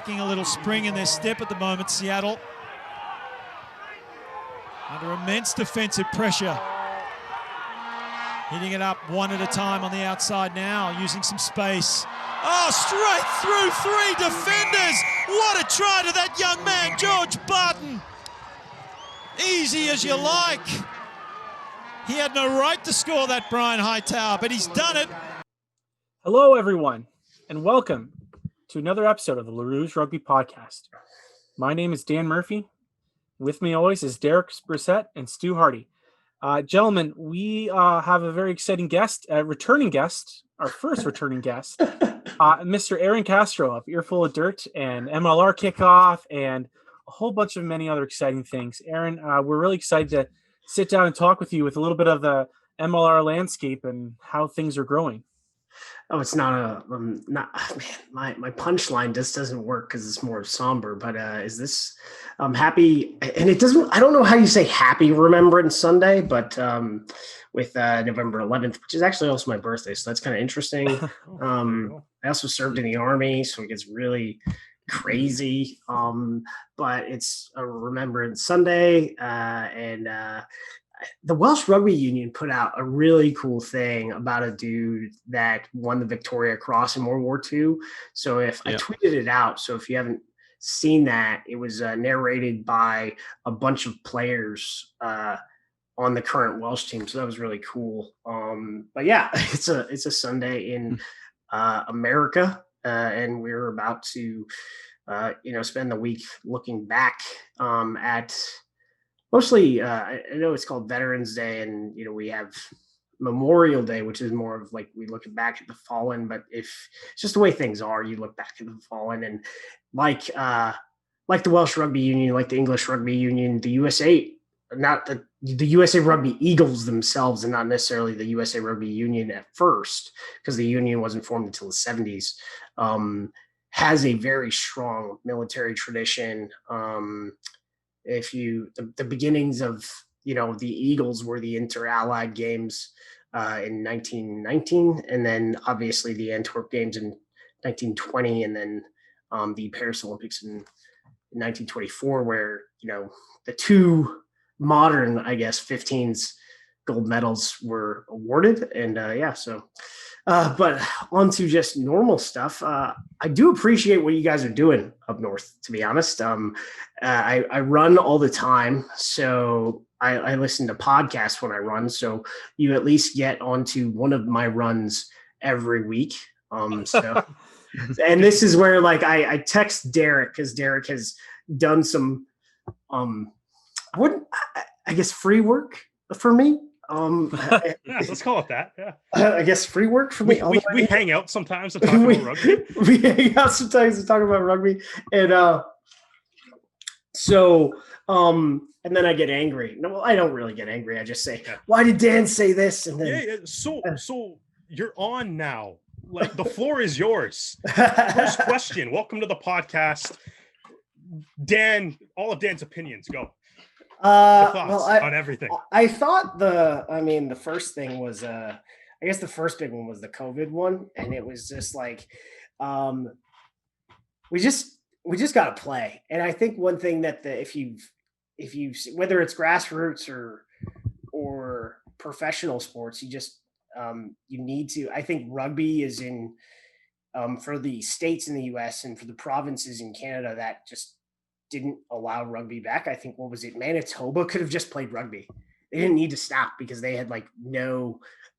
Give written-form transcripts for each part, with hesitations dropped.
Lacking a little spring in their step at the moment, Seattle. Under immense defensive pressure. Hitting it up one at a time on the outside now, using some space. Oh, straight through three defenders. What a try to that young man, George Barton. Easy as you like. He had no right to score that, Brian Hightower, but he's done it. Hello, everyone, and welcome to another episode of the Rouge Rugby Podcast. My name is Dan Murphy. With me always is Derek Brissett and Stu Hardy. Gentlemen, we have a very exciting guest, returning guest, our first returning guest, Mr. Aaron Castro of Earful of Dirt and MLR Kickoff and a whole bunch of many other exciting things. Aaron, we're really excited to sit down and talk with you with a little bit of the MLR landscape and how things are growing. Oh, it's not my punchline just doesn't work because it's more somber, but is this happy? And it doesn't, I don't know how you say happy Remembrance Sunday, but with November 11th, which is actually also my birthday. So that's kind of interesting. I also served in the Army, so it gets really crazy. But it's a Remembrance Sunday, and the Welsh Rugby Union put out a really cool thing about a dude that won the Victoria Cross in World War II. So I tweeted it out. So if you haven't seen that, it was narrated by a bunch of players on the current Welsh team. So that was really cool. But yeah, it's a Sunday in America, and we're about to spend the week looking back at mostly, I know it's called Veterans Day, and we have Memorial Day, which is more of like we look back at the fallen. But if it's just the way things are, you look back at the fallen, and like the Welsh Rugby Union, like the English Rugby Union, the USA, not the USA Rugby Eagles themselves, and not necessarily the USA Rugby Union at first, because the union wasn't formed until the 70s. Has a very strong military tradition. The beginnings of, the Eagles were the Inter-Allied Games in 1919, and then obviously the Antwerp Games in 1920, and then the Paris Olympics in 1924, where, the two modern, 15s gold medals were awarded. And but on to just normal stuff. I do appreciate what you guys are doing up north, to be honest. I run all the time, so I listen to podcasts when I run. So you at least get onto one of my runs every week. And this is where I text Derek, because Derek has done some, free work for me. Let's call it that. Yeah. I guess free work for me. We hang out sometimes to talk about rugby. We hang out sometimes to talk about rugby, and and then I get angry. No, I don't really get angry. I just say, "Why did Dan say this?" And then So you're on now. Like, the floor is yours. First question. Welcome to the podcast, Dan. All of Dan's opinions. Go. On everything. I thought the first thing was the first big one was the COVID one, and it was just like we just got to play. And I think one thing that if you whether it's grassroots or professional sports, you just you need to. I think rugby is in for the states in the US and for the provinces in Canada that just didn't allow rugby back. I think, Manitoba could have just played rugby. They didn't need to stop because they had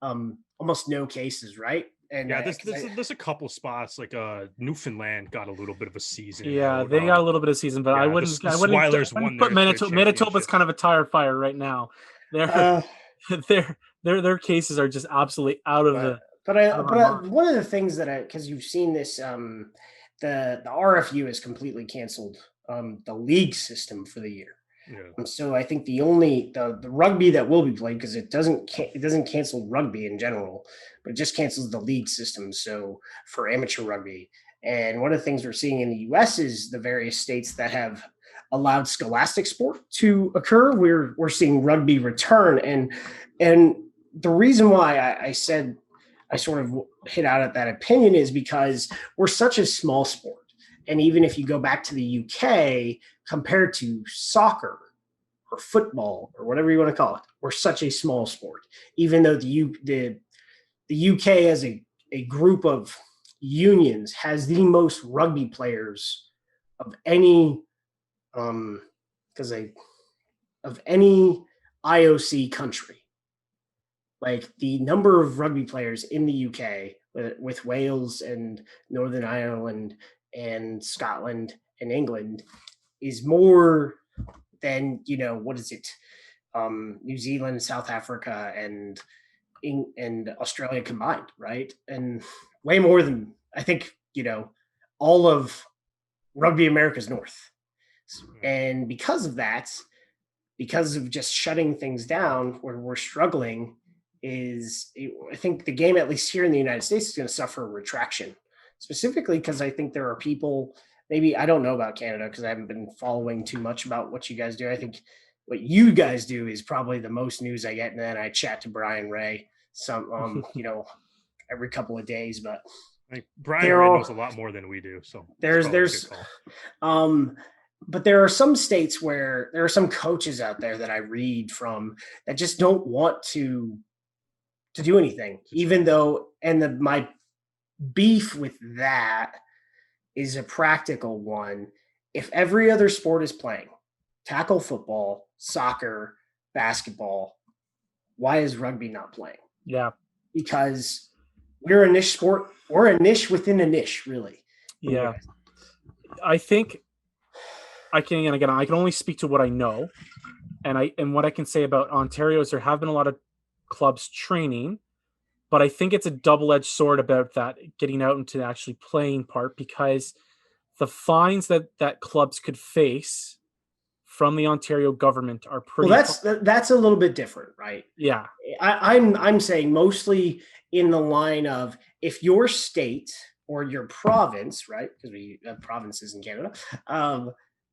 almost no cases, right? And there's a couple spots like Newfoundland got a little bit of a season. Yeah, they got a little bit of season, but I wouldn't put Manitoba's kind of a tire fire right now. Their cases are just absolutely out of the. But one of the things because you've seen this, the RFU has completely canceled the league system for the year. Yeah. So I think the rugby that will be played, because it doesn't cancel rugby in general, but it just cancels the league system. So for amateur rugby, and one of the things we're seeing in the US is the various states that have allowed scholastic sport to occur. We're seeing rugby return, and the reason why I said I sort of hit out at that opinion is because we're such a small sport. And even if you go back to the UK, compared to soccer or football or whatever you want to call it, we're such a small sport. Even though the UK as a group of unions has the most rugby players of any of any IOC country. Like the number of rugby players in the UK with Wales and Northern Ireland and Scotland and England is more than, what is it? New Zealand, South Africa, and Australia combined, right? And way more than, I think, all of Rugby America's North. And because of that, because of just shutting things down where we're struggling, I think the game, at least here in the United States, is going to suffer a retraction, specifically because I think there are people, maybe I don't know about Canada because I haven't been following too much about what you guys do. I think what you guys do is probably the most news I get. And then I chat to Brian Ray every couple of days, but Brian Ray knows a lot more than we do. So but there are some states where there are some coaches out there that I read from that just don't want to do anything, even though, my beef with that is a practical one. If every other sport is playing, tackle football, soccer, basketball, why is rugby not playing? Yeah. Because we're a niche sport. We're a niche within a niche, really. Yeah. I think I can only speak to what I know. And what I can say about Ontario is there have been a lot of clubs training, but I think it's a double-edged sword about that getting out into actually playing part, because the fines that clubs could face from the Ontario government are pretty. Well, that's a little bit different, right? Yeah. I'm saying mostly in the line of, if your state or your province, right, because we have provinces in Canada,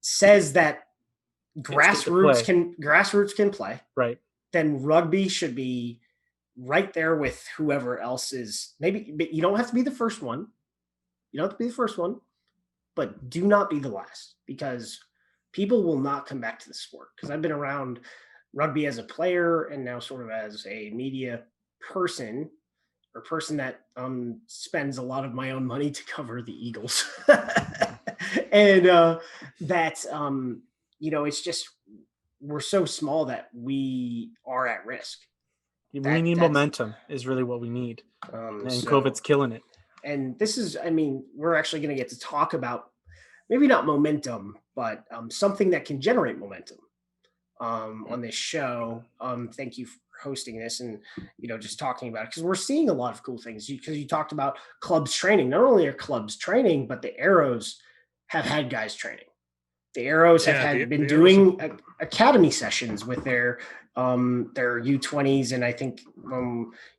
says that grassroots can play, right, then rugby should be right there with whoever else is. Maybe, but you don't have to be the first one. But do not be the last, because people will not come back to the sport. Because I've been around rugby as a player and now sort of as a media person, or person that spends a lot of my own money to cover the Eagles. And it's just, we're so small that we are at risk. We need momentum is really what we need. And COVID's killing it. And this is, we're actually going to get to talk about maybe not momentum, but something that can generate momentum on this show. Thank you for hosting this and, just talking about it, because we're seeing a lot of cool things. Because you talked about clubs training. Not only are clubs training, but the Arrows have had guys training. The Arrows have been doing academy sessions with their U20s, and I think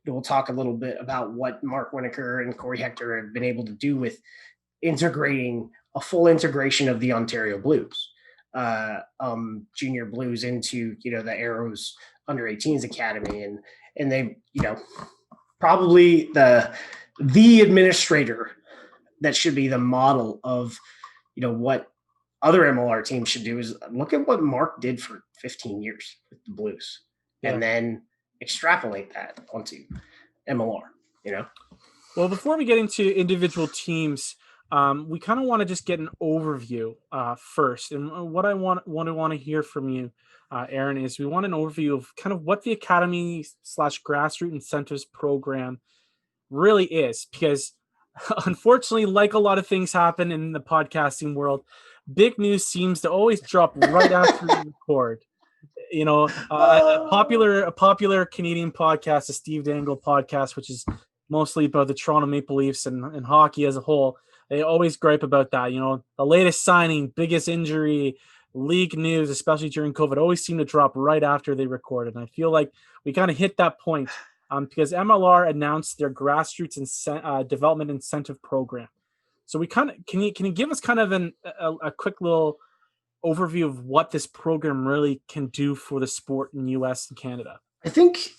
we'll talk a little bit about what Mark Winokur and Corey Hector have been able to do with integrating a full integration of the Ontario Blues, junior Blues into the Arrows under 18s academy, and they probably the administrator that should be the model of what other MLR teams should do is look at what Mark did for 15 years with the Blues, and then extrapolate that onto MLR, Well, before we get into individual teams, we kind of want to just get an overview first. And what I want to hear from you, Aaron, is we want an overview of kind of what the Academy / Grassroots Incentives Program really is. Because unfortunately, like a lot of things happen in the podcasting world, big news seems to always drop right after we record. A popular Canadian podcast, the Steve Dangle podcast, which is mostly about the Toronto Maple Leafs and hockey as a whole. They always gripe about that. The latest signing, biggest injury, league news, especially during COVID, always seem to drop right after they record. And I feel like we kind of hit that point because MLR announced their Grassroots Development Incentive Program. So we can you give us kind of a quick little overview of what this program really can do for the sport in US and Canada? I think,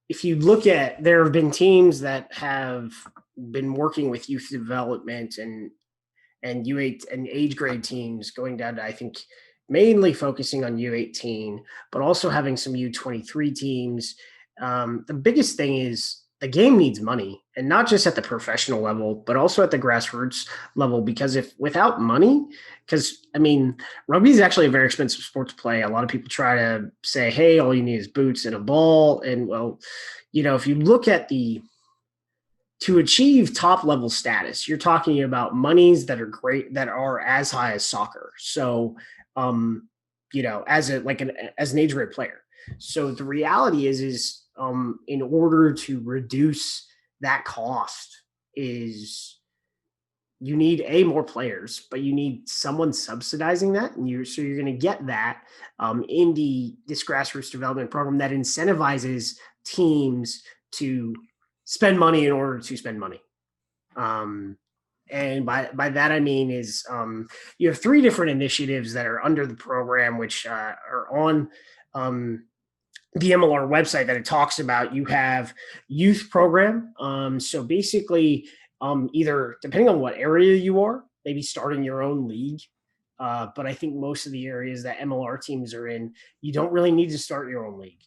if you look at, there have been teams that have been working with youth development and and U8 and age grade teams going down to, I think, mainly focusing on U18, but also having some U23 teams. The biggest thing is the game needs money, and not just at the professional level, but also at the grassroots level, because without money, rugby is actually a very expensive sport to play. A lot of people try to say, hey, all you need is boots and a ball. And well, if you look at to achieve top level status, you're talking about monies that are great, that are as high as soccer. So, as an age grade player. So the reality is in order to reduce that cost is you need more players, but you need someone subsidizing that. And you're going to get that in this grassroots development program that incentivizes teams to spend money in order to spend money. And by that, I mean is you have 3 different initiatives that are under the program, which are on the MLR website that it talks about. You have youth program. So basically, either depending on what area you are, maybe starting your own league. But I think most of the areas that MLR teams are in, you don't really need to start your own league.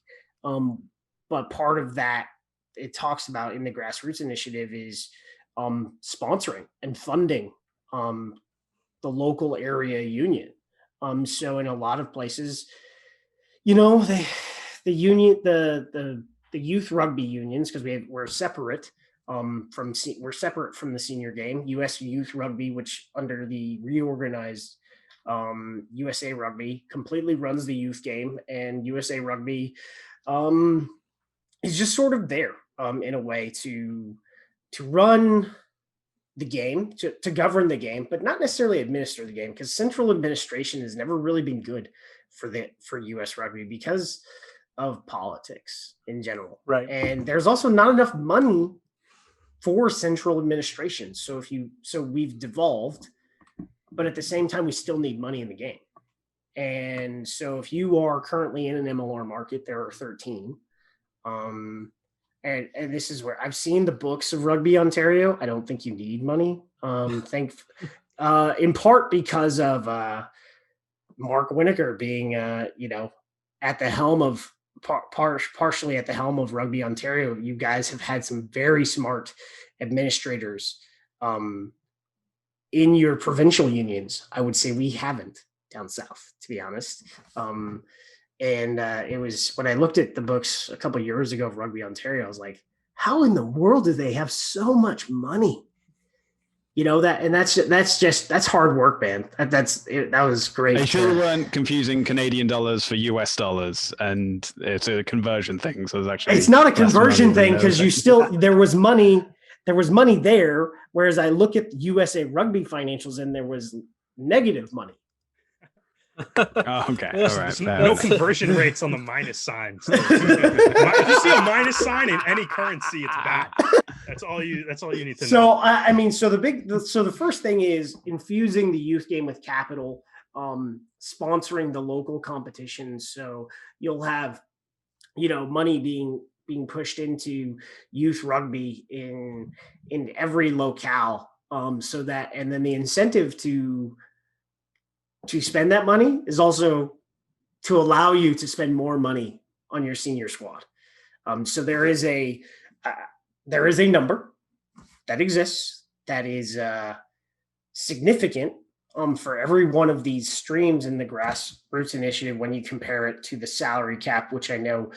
But part of that it talks about in the grassroots initiative is sponsoring and funding the local area union. So in a lot of places, the youth rugby unions, because we're separate from the senior game. US Youth Rugby, which under the reorganized USA Rugby, completely runs the youth game, and USA Rugby is just sort of there in a way to run the game, to govern the game, but not necessarily administer the game, because central administration has never really been good for US Rugby because of politics in general. Right. And there's also not enough money for central administration. So we've devolved, but at the same time, we still need money in the game. And so if you are currently in an MLR market, there are 13. And this is where I've seen the books of Rugby Ontario. I don't think you need money. In part because of Mark Winokur being, at the helm of partially at the helm of Rugby Ontario. You guys have had some very smart administrators in your provincial unions. I would say we haven't down south, to be honest. It was when I looked at the books a couple of years ago of Rugby Ontario, I was like, how in the world do they have so much money? That's hard work, man. That was great. They sure weren't confusing Canadian dollars for US dollars, and it's a conversion thing. So it's not a conversion thing, because there was money there. Whereas I look at USA Rugby financials and there was negative money. Oh, okay. All right. No conversion rates on the minus signs. If you see a minus sign in any currency, it's bad. That's all you need to know. So the first thing is infusing the youth game with capital, sponsoring the local competitions. So you'll have, money being pushed into youth rugby in every locale. And then the incentive to spend that money is also to allow you to spend more money on your senior squad. So there is a number that exists that is significant for every one of these streams in the Grassroots initiative when you compare it to the salary cap, which I know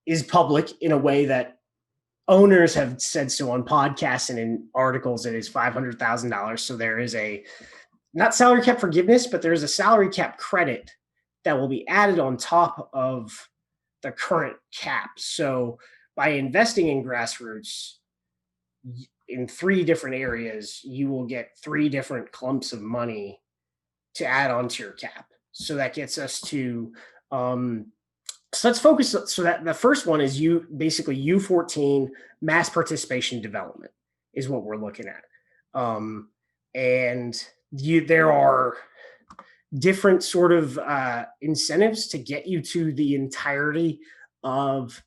is public in a way that owners have said so on podcasts and in articles. It is $500,000. So there is not salary cap forgiveness, but there's a salary cap credit that will be added on top of the current cap. So by investing in Grassroots in 3 different areas, you will get 3 different clumps of money to add onto your cap. So that gets us to, so let's focus. So that the first one is basically U14 mass participation development is what we're looking at. There are different sort of incentives to get you to the entirety of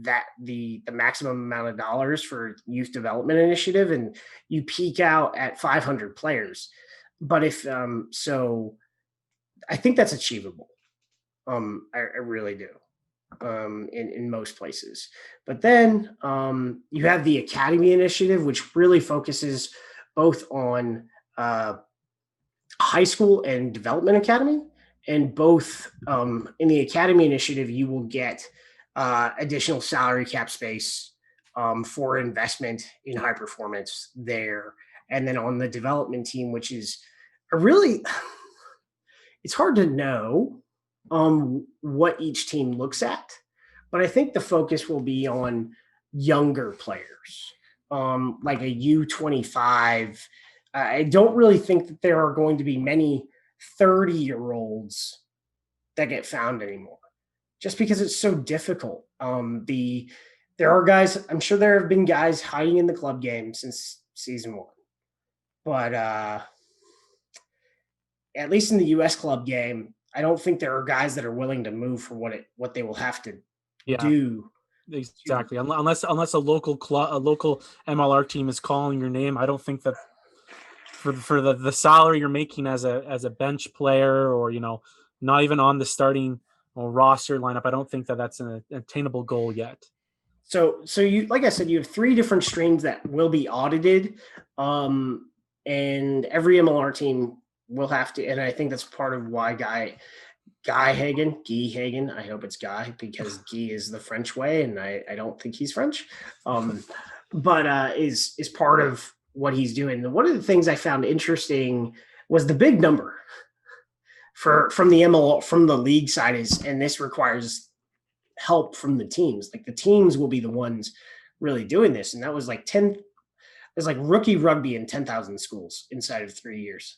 that the maximum amount of dollars for youth development initiative, and you peak out at 500 players. But if so I think that's achievable. I really do. In most places. But then you have the Academy initiative, which really focuses both on high school and development academy. And both in the Academy initiative, you will get additional salary cap space for investment in high performance there. And then on the development team, which is it's hard to know what each team looks at, but I think the focus will be on younger players, like a U25. I don't really think that there are going to be many 30-year-olds that get found anymore, just because it's so difficult. There are guys, I'm sure there have been guys hiding in the club game since season 1, but at least in the U.S. club game, I don't think there are guys that are willing to move for what they will have to do. Exactly. Unless a local MLR team is calling your name, I don't think that for the salary you're making as a bench player, or not even on the starting roster lineup, I don't think that that's an attainable goal yet. So you, like I said, you have 3 different streams that will be audited, and every MLR team will have to, and I think that's part of why Guy Hagen, I hope it's Guy, because Guy is the French way, and I don't think he's French, but is part of what he's doing. One of the things I found interesting was the big number from the league side is, and this requires help from the teams. Like the teams will be the ones really doing this, and that was like 10. It's like rookie rugby in 10,000 schools inside of 3 years.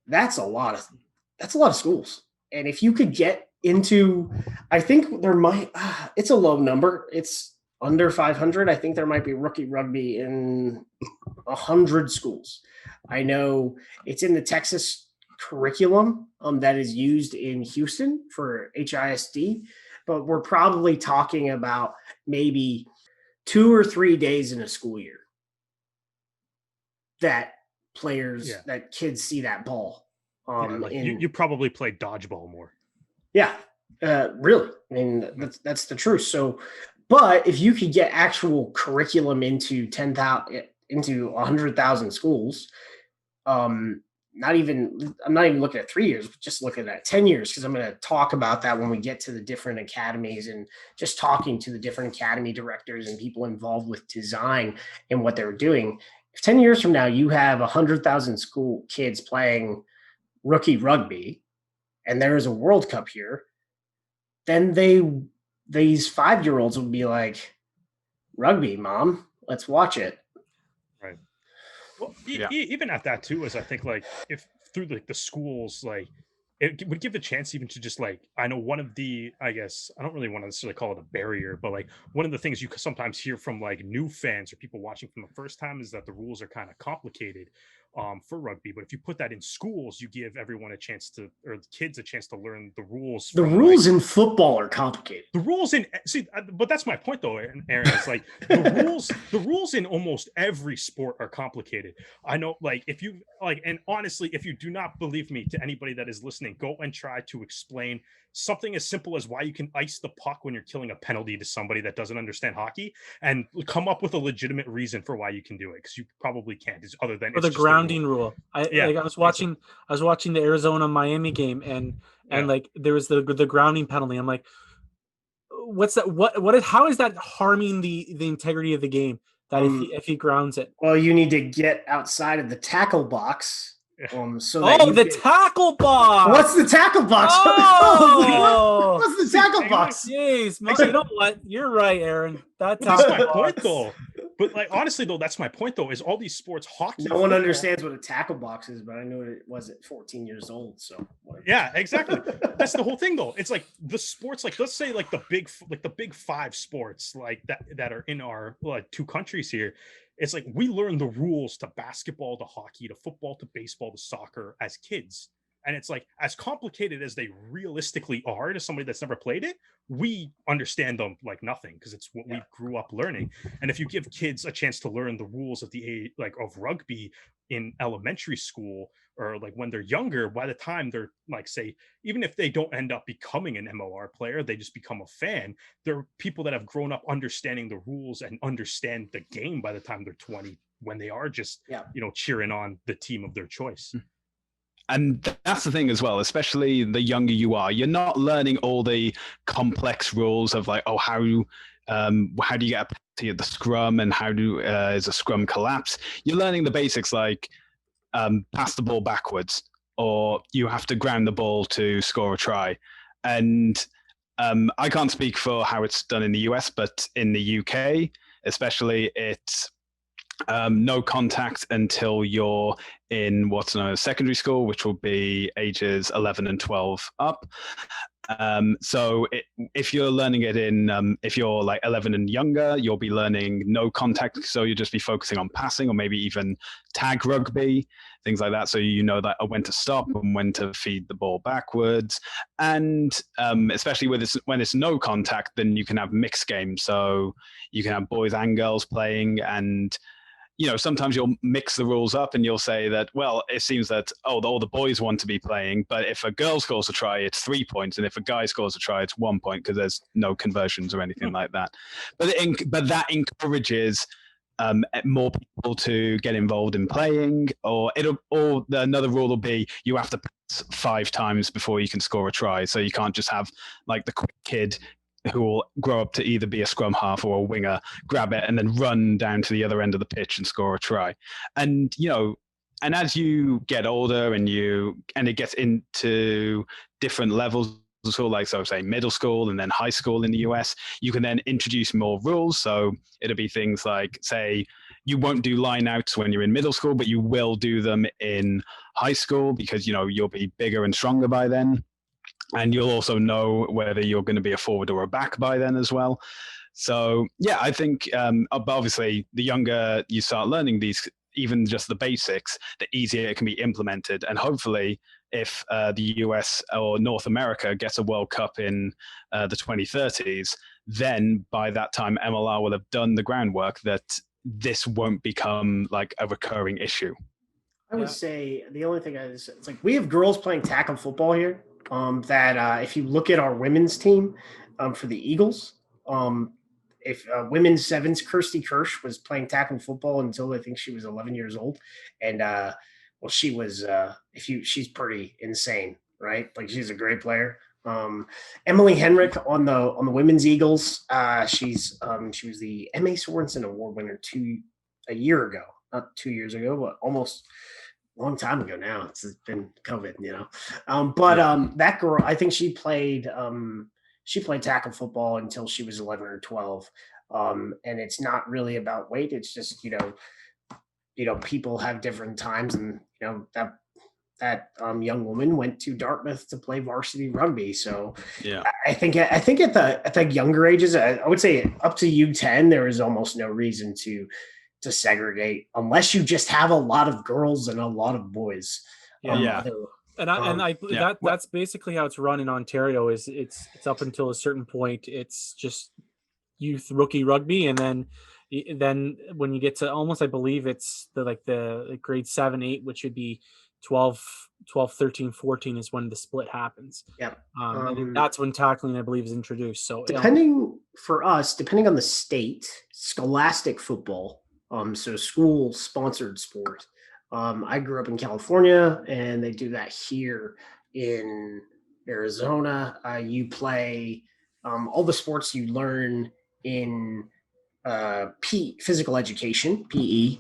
That's a lot of schools. And if you could get into, I think there might, it's a low number. It's under 500. I think there might be rookie rugby in 100 schools. I know it's in the Texas curriculum that is used in Houston for HISD, but we're probably talking about maybe 2 or 3 days in a school year that that kids see that ball. You probably play dodgeball more. Yeah, really. I mean, that's the truth. So, but if you could get actual curriculum into 100,000 schools, I'm not even looking at 3 years, but just looking at 10 years, because I'm going to talk about that when we get to the different academies, and just talking to the different academy directors and people involved with design and what they're doing. If 10 years from now you have 100,000 school kids playing rookie rugby and there is a World Cup here, then these 5-year-olds will be like, rugby, mom, let's watch it. Right. Well, even at that too, is I think like if through the schools, like it would give the chance even to just like, I know one of the, I guess, I don't really want to necessarily call it a barrier, but like one of the things you sometimes hear from like new fans or people watching from the first time is that the rules are kind of complicated for rugby. But if you put that in schools, you give everyone a chance to, or the kids a chance to learn the rules. The rules in football are complicated. The rules but that's my point though, Aaron. It's like the rules in almost every sport are complicated. I know, like if you like, and honestly, if you do not believe me, to anybody that is listening, go and try to explain something as simple as why you can ice the puck when you're killing a penalty to somebody that doesn't understand hockey, and come up with a legitimate reason for why you can do it, because you probably can't, other than the grounding rule. I was watching the Arizona Miami game, and like there was the grounding penalty. I'm like, what's that? How is that harming the integrity of the game? That if he grounds it, well, you need to get outside of the tackle box. The tackle box. What's the tackle box? Oh, what's the tackle box? Jeez, you know what? You're right, Aaron. That's my point, though. But like honestly, though, that's my point, though. Is all these sports, hockey. No one understands what a tackle box is, but I knew it was at 14 years old. So whatever. Yeah, exactly. That's the whole thing, though. It's like the sports, like let's say, like the big 5 sports, like that are in our like 2 countries here. It's like we learn the rules to basketball, to hockey, to football, to baseball, to soccer as kids. And it's like, as complicated as they realistically are to somebody that's never played it, we understand them like nothing because it's what we grew up learning. And if you give kids a chance to learn the rules of of rugby in elementary school, or like when they're younger, by the time they're like, say, even if they don't end up becoming an MOR player, they just become a fan. They're people that have grown up understanding the rules and understand the game by the time they're 20, when they are just, cheering on the team of their choice. And that's the thing as well, especially the younger you are, you're not learning all the complex rules of like, how do you get to the scrum, and how is a scrum collapse? You're learning the basics like pass the ball backwards, or you have to ground the ball to score a try. And I can't speak for how it's done in the US, but in the UK, especially, it's no contact until you're in what's known as secondary school, which will be ages 11 and 12 up. If you're learning it if you're like 11 and younger, you'll be learning no contact. So you'll just be focusing on passing, or maybe even tag rugby, things like that. So you know that when to stop and when to feed the ball backwards. And especially when it's no contact, then you can have mixed games. So you can have boys and girls playing, and sometimes you'll mix the rules up and you'll say that, well, it seems that, all the boys want to be playing, but if a girl scores a try, it's 3 points. And if a guy scores a try, it's 1 point because there's no conversions or anything like that. But that encourages more people to get involved in playing, or another rule will be you have to pass 5 times before you can score a try. So you can't just have like the quick kid who will grow up to either be a scrum half or a winger, grab it and then run down to the other end of the pitch and score a try. And, and as you get older and it gets into different levels, so say middle school and then high school in the US, you can then introduce more rules. So it'll be things like, say, you won't do line outs when you're in middle school, but you will do them in high school because, you'll be bigger and stronger by then. And you'll also know whether you're going to be a forward or a back by then as well. So, I think obviously the younger you start learning these, even just the basics, the easier it can be implemented. And hopefully if the US or North America gets a World Cup in the 2030s, then by that time MLR will have done the groundwork that this won't become like a recurring issue. I would say the only thing is, it's like we have girls playing tackle football here. If you look at our women's team for the Eagles, if women's sevens, Kirsty Kirsch was playing tackle football until I think she was 11 years old. And she was, she's pretty insane, right? Like she's a great player. Emily Henrik on the women's Eagles, she was the M.A. Sorensen Award winner a year ago, not 2 years ago, but almost a long time ago now. It's been COVID, that girl, I think she played tackle football until she was 11 or 12. And it's not really about weight. It's just, people have different times, and, that young woman went to Dartmouth to play varsity rugby. So I think at the younger ages, I would say up to U10, there is almost no reason to segregate unless you just have a lot of girls and a lot of boys. That's basically how it's run in Ontario. Is it's up until a certain point, it's just youth rookie rugby, and then when you get to almost, I believe it's the grade 7, 8, which would be 12, 13, 14 is when the split happens. And that's when tackling, I believe, is introduced. So depending on the state, scholastic football, so school sponsored sport. I grew up in California, and they do that here in Arizona. You play all the sports you learn in physical education, PE.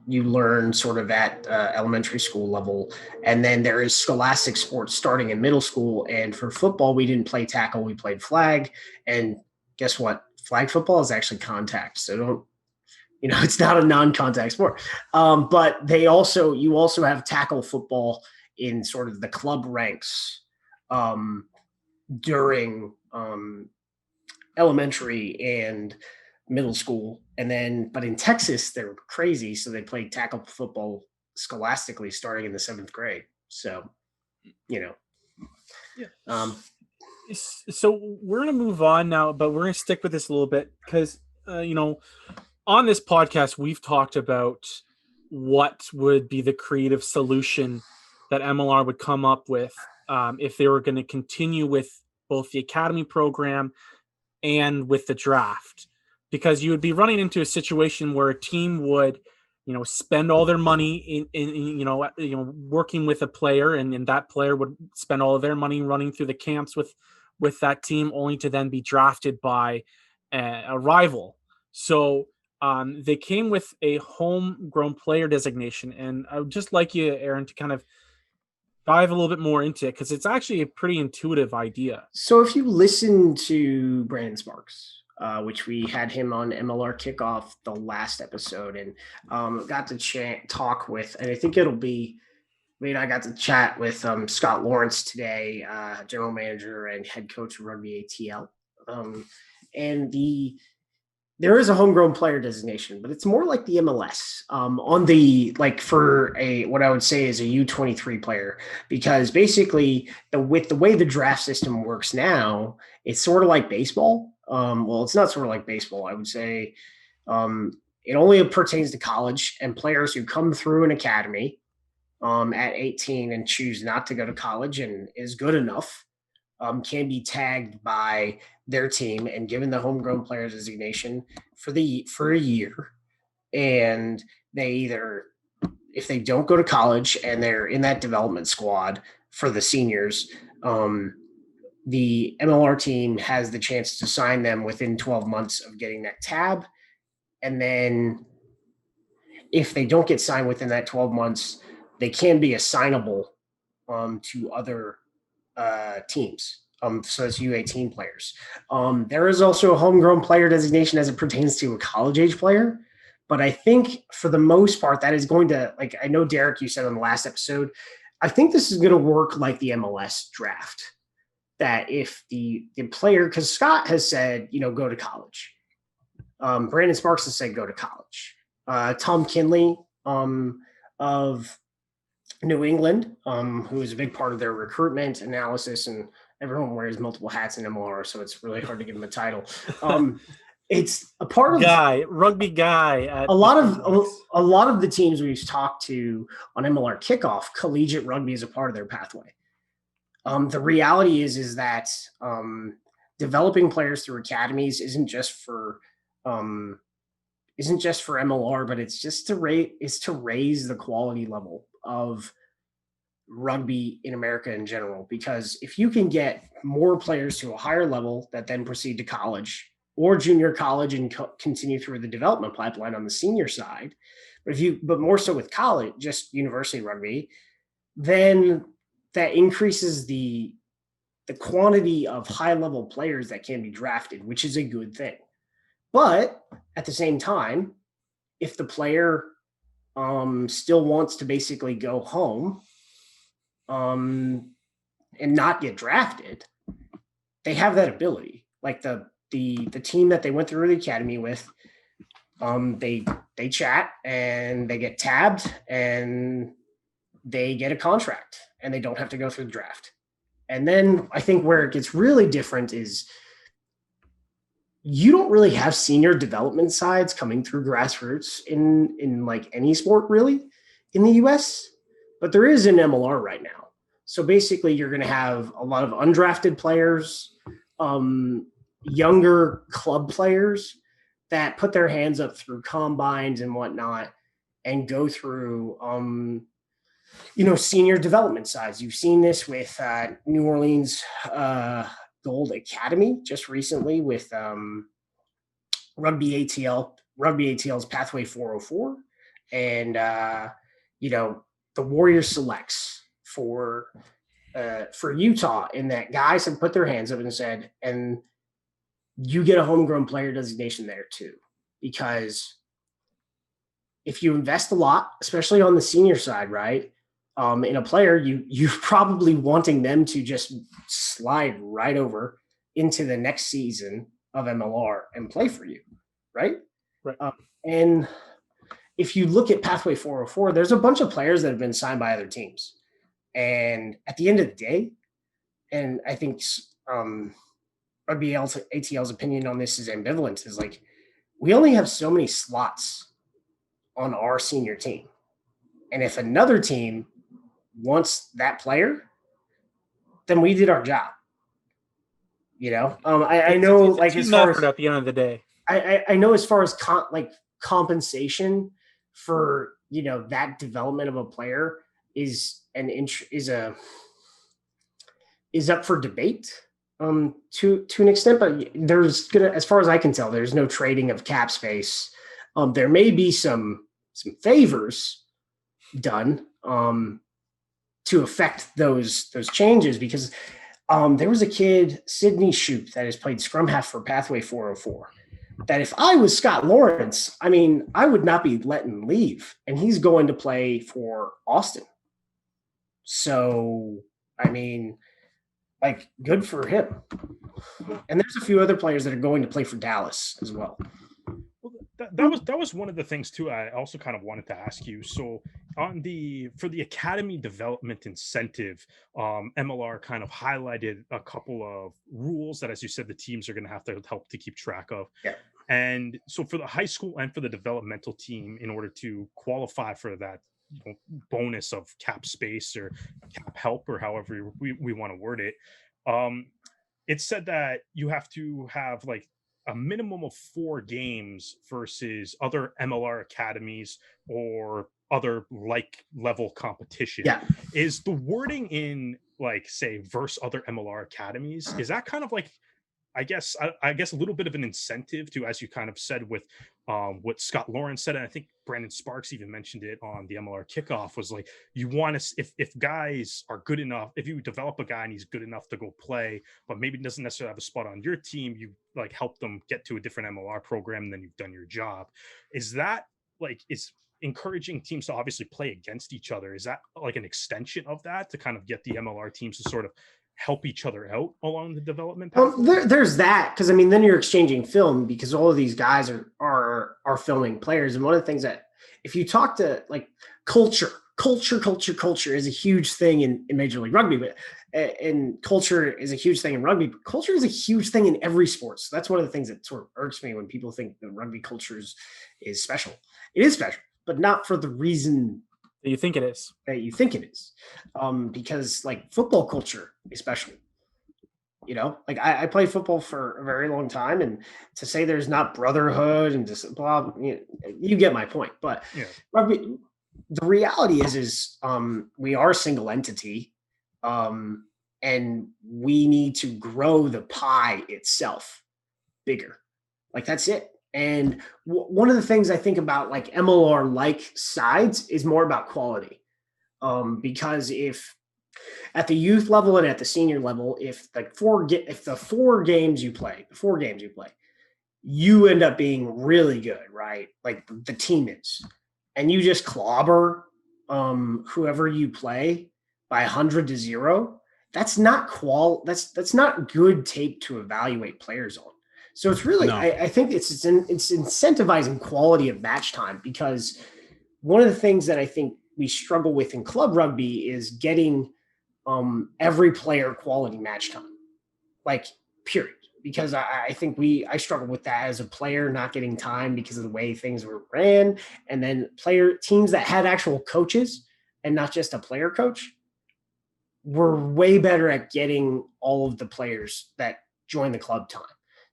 You learn sort of at elementary school level, and then there is scholastic sports starting in middle school. And for football, we didn't play tackle; we played flag. And guess what? Flag football is actually contact. So it's not a non-contact sport. But you also have tackle football in sort of the club ranks during elementary and middle school. But in Texas, they're crazy. So they play tackle football scholastically starting in the 7th grade. So you know. Yeah. So we're going to move on now, but we're going to stick with this a little bit because, on this podcast, we've talked about what would be the creative solution that MLR would come up with if they were going to continue with both the academy program and with the draft, because you would be running into a situation where a team would, spend all their money in working with a player, and that player would spend all of their money running through the camps with that team, only to then be drafted by a rival. So they came with a homegrown player designation, and I would just like you, Aaron, to kind of dive a little bit more into it, because it's actually a pretty intuitive idea. So if you listen to Brandon Sparks, which we had him on MLR Kickoff the last episode, and got to talk with, and I think I got to chat with Scott Lawrence today, general manager and head coach of Rugby ATL. And there is a homegrown player designation, but it's more like the MLS on the, like, for what I would say is a U23 player, because basically with the way the draft system works now, it's sort of like baseball. Well, it's not sort of like baseball. I would say it only pertains to college, and players who come through an academy at 18 and choose not to go to college and is good enough can be tagged by their team and given the homegrown player designation for a year. And they either, if they don't go to college and they're in that development squad for the seniors, the MLR team has the chance to sign them within 12 months of getting that tab. And then if they don't get signed within that 12 months, they can be assignable to other teams. So it's U18 players. There is also a homegrown player designation as it pertains to a college age player. But I think for the most part, that is going to, like, I know, Derek, you said on the last episode, I think this is going to work like the MLS draft. That if the player, because Scott has said, go to college. Brandon Sparks has said, go to college. Tom Kinley of New England, who is a big part of their recruitment analysis, and everyone wears multiple hats in MLR, so it's really hard to give him a title. It's a part of rugby guy. A lot of the teams we've talked to on MLR Kickoff, collegiate rugby is a part of their pathway. The reality is that developing players through academies isn't just for MLR, but it's just to raise the quality level of rugby in America in general. Because if you can get more players to a higher level that then proceed to college or junior college and continue through the development pipeline on the senior side, but more so with college, just university rugby, then that increases the quantity of high level players that can be drafted, which is a good thing. But at the same time, if the player still wants to basically go home and not get drafted, they have that ability. Like the team that they went through the academy with, they chat and they get tabbed and they get a contract and they don't have to go through the draft. And then I think where it gets really different is you don't really have senior development sides coming through grassroots in like any sport really in the US, but there is in MLR right now. So basically you're going to have a lot of undrafted players, younger club players that put their hands up through combines and whatnot and go through, senior development sides. You've seen this with New Orleans Gold Academy just recently with Rugby ATL's Pathway 404, and the Warrior Selects for Utah, in that guys have put their hands up and said, and you get a homegrown player designation there too, because if you invest a lot, especially on the senior side, right? In a player, you're probably wanting them to just slide right over into the next season of MLR and play for you, right? Right. And if you look at Pathway 404, there's a bunch of players that have been signed by other teams. And at the end of the day, and I think Rugby ATL's opinion on this is ambivalent, is like, we only have so many slots on our senior team. And if another team wants that player, then we did our job. You know, I know, like, as far as at the end of the day, I know as far as compensation for, you know, that development of a player is up for debate to an extent, but there's as far as I can tell, there's no trading of cap space. There may be some favors done to affect those changes, because there was a kid, Sidney Shoup, that has played scrum half for Pathway 404, that if I was Scott Lawrence, I mean, I would not be letting leave, and he's going to play for Austin. So, I mean, like, good for him. And there's a few other players that are going to play for Dallas as well. Well, that was one of the things too. I also kind of wanted to ask you. So for the academy development incentive, MLR kind of highlighted a couple of rules that, as you said, the teams are going to have to help to keep track of. Yeah. And so for the high school and for the developmental team, in order to qualify for that, you know, bonus of cap space or cap help, or however we want to word it, it said that you have to have like a minimum of 4 games versus other MLR academies or other like level competition. Yeah. Is the wording in, like, say, versus other MLR academies, is that kind of like, I guess a little bit of an incentive to, as you kind of said with what Scott Lawrence said, and I think Brandon Sparks even mentioned it on the MLR kickoff, was like, you want to, if guys are good enough, if you develop a guy and he's good enough to go play, but maybe doesn't necessarily have a spot on your team, you like help them get to a different MLR program, and then you've done your job. Is that like, is encouraging teams to obviously play against each other, is that like an extension of that to kind of get the MLR teams to sort of help each other out along the development path? There's that, because I mean, then you're exchanging film, because all of these guys are filming players. And one of the things that, if you talk to, like, culture is a huge thing in Major League Rugby, but and culture is a huge thing in rugby, but culture is a huge thing in every sport. So that's one of the things that sort of irks me when people think the rugby culture is special. It is special, but not for the reason that you think it is. Because, like, football culture is special. You know, like, I played football for a very long time, and to say there's not brotherhood and just blah, you get my point. But yeah. Rugby, the reality is we are a single entity, and we need to grow the pie itself bigger. Like, that's it. And one of the things I think about, like, MLR like sides is more about quality, because if at the youth level and at the senior level, if the 4 games you play, you end up being really good, right? Like, the team is, and you just clobber whoever you play by 100-0. That's not that's not good tape to evaluate players on. So it's really, no. I think it's incentivizing quality of match time, because one of the things that I think we struggle with in club rugby is getting every player quality match time, like, period. Because I think I struggle with that as a player, not getting time because of the way things were ran. And then teams that had actual coaches and not just a player coach were way better at getting all of the players that join the club time.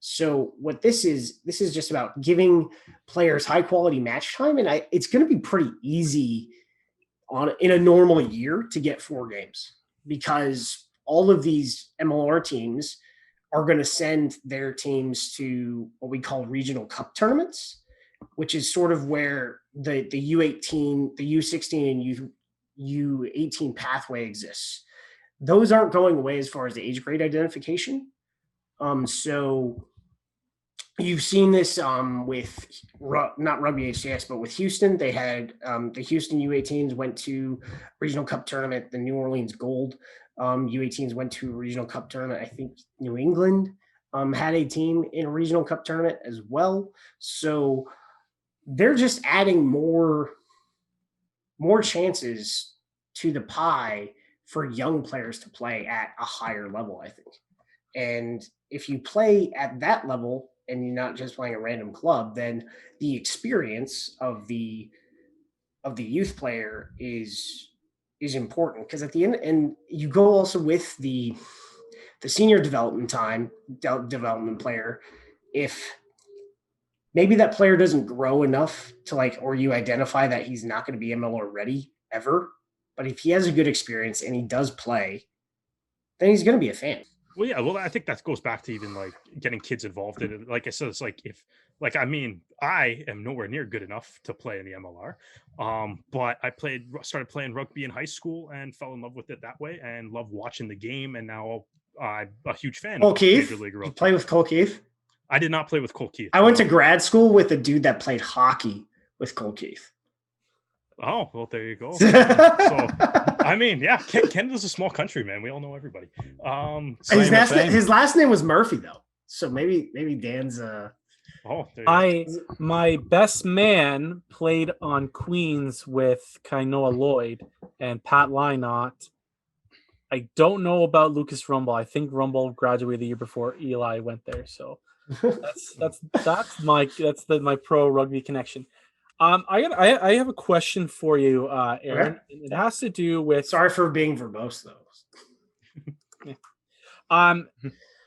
So what this is just about giving players high quality match time. And it's going to be pretty easy in a normal year to get 4 games, because all of these MLR teams are going to send their teams to what we call regional cup tournaments, which is sort of where the U18, the U16 and U18 pathway exists. Those aren't going away as far as the age grade identification. So you've seen this with not Rugby HCS, but with Houston. They had the Houston U18s went to regional cup tournament. The New Orleans Gold U18s went to a regional cup tournament. I think New England had a team in a regional cup tournament as well. So they're just adding more chances to the pie for young players to play at a higher level, I think. And if you play at that level and you're not just playing a random club, then the experience of the youth player is important, because at the end, and you go also with the senior development player, if maybe that player doesn't grow enough to or you identify that he's not going to be MLR ready ever, but if he has a good experience and he does play, then he's going to be a fan. Well, yeah. Well, I think that goes back to even getting kids involved in it. Like I said, it's I am nowhere near good enough to play in the MLR. But I started playing rugby in high school and fell in love with it that way and love watching the game. And now I'm a huge fan of Major League Rugby. You play with Cole Keith? I did not play with Cole Keith. I went to grad school with a dude that played hockey with Cole Keith. Oh, well, there you go. So, I mean, yeah, Canada's a small country, man. We all know everybody. His last name was Murphy, though. So maybe Dan's. My best man played on Queens with Kainoa Lloyd and Pat Lynott. I don't know about Lucas Rumble. I think Rumble graduated the year before Eli went there. So that's my pro rugby connection. I have a question for you, Aaron. Okay. It has to do with. Sorry for being verbose, though.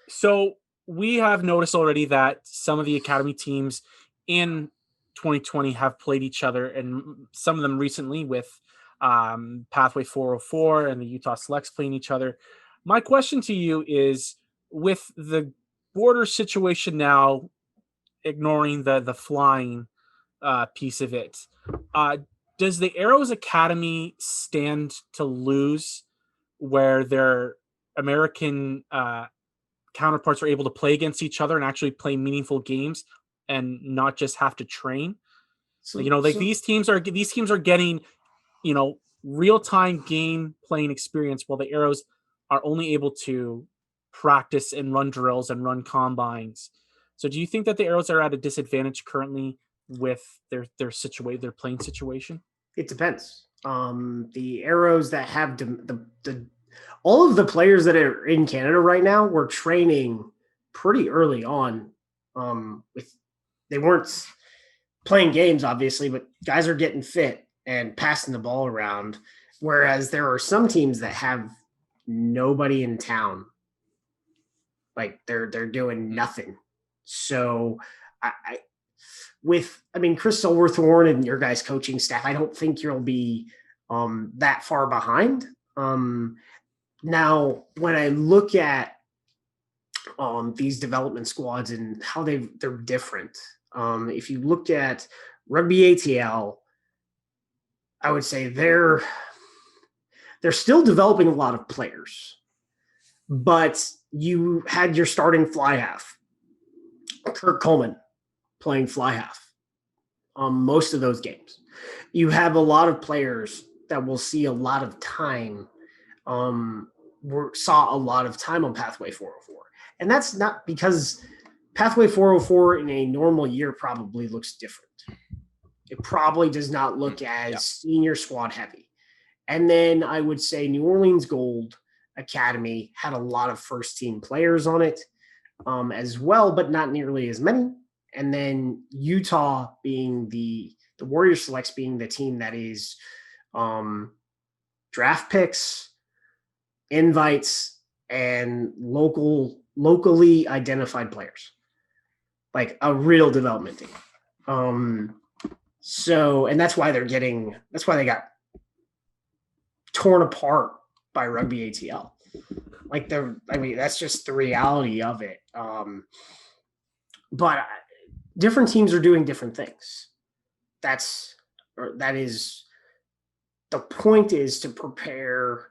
So we have noticed already that some of the academy teams in 2020 have played each other, and some of them recently with Pathway 404 and the Utah Selects playing each other. My question to you is, with the border situation now, ignoring the flying piece of it, does the Arrows Academy stand to lose where their American counterparts are able to play against each other and actually play meaningful games and not just have to train? These teams are getting, real-time game playing experience, while the Arrows are only able to practice and run drills and run combines. So do you think that the Arrows are at a disadvantage currently with their playing situation? It depends. The Arrows that have all of the players that are in Canada right now were training pretty early on. They weren't playing games, obviously, but guys are getting fit and passing the ball around. Whereas there are some teams that have nobody in town. They're doing nothing. So Chris Silverthorne and your guys' coaching staff, I don't think you'll be that far behind. Now, when I look at these development squads and how they're different, if you looked at Rugby ATL, I would say they're still developing a lot of players, but you had your starting fly half, Kirk Coleman, playing fly half most of those games. You have a lot of players that will see a lot of time, saw a lot of time on Pathway 404. And that's not because Pathway 404 in a normal year probably looks different. It probably does not look as senior squad heavy. And then I would say New Orleans Gold Academy had a lot of first team players on it as well, but not nearly as many. And then Utah being the Warrior Selects being the team that is draft picks, invites, and locally identified players, like a real development team. And that's why they got torn apart by Rugby ATL. That's just the reality of it. But different teams are doing different things. That is the point, is to prepare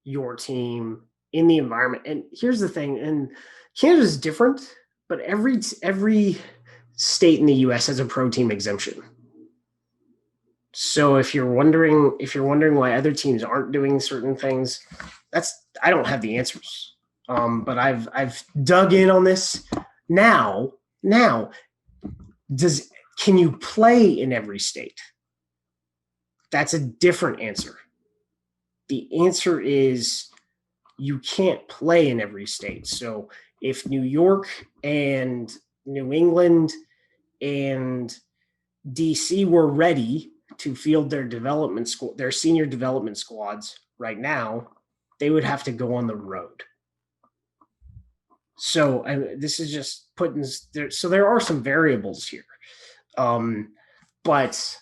your team in the environment. And here's the thing, and Canada's different, but every state in the US has a pro team exemption. So if you're wondering why other teams aren't doing certain things, I don't have the answers. But I've dug in on this. Now, can you play in every state? That's a different answer. the answer is you can't play in every state. So if New York and New England and DC were ready to field their their senior development squads right now, they would have to go on the road. So this is just putting there. So there are some variables here, but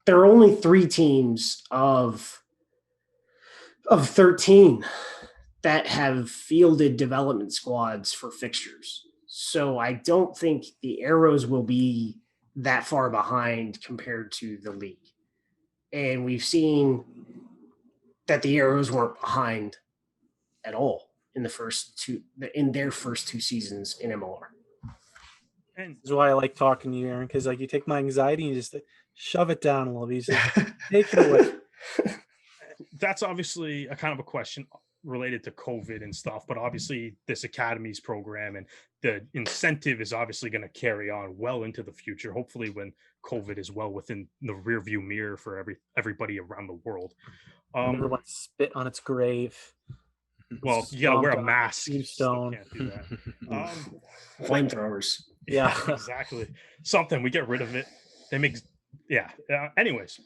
there are only 3 teams of 13 that have fielded development squads for fixtures. So I don't think the Arrows will be that far behind compared to the league. And we've seen that the Arrows weren't behind at all in their first 2 seasons in MLR. And this is why I like talking to you, Aaron, because like you take my anxiety and just shove it down a little bit. You just take it away. That's obviously a kind of a question related to COVID and stuff, but obviously this Academies program and the incentive is obviously going to carry on well into the future. Hopefully when COVID is well within the rearview mirror for everybody around the world. Everyone spit on its grave. Well, you gotta wear a mask. Stone. Can't do that. Flamethrowers. Yeah, exactly. Something, we get rid of it. They make, yeah. Anyways,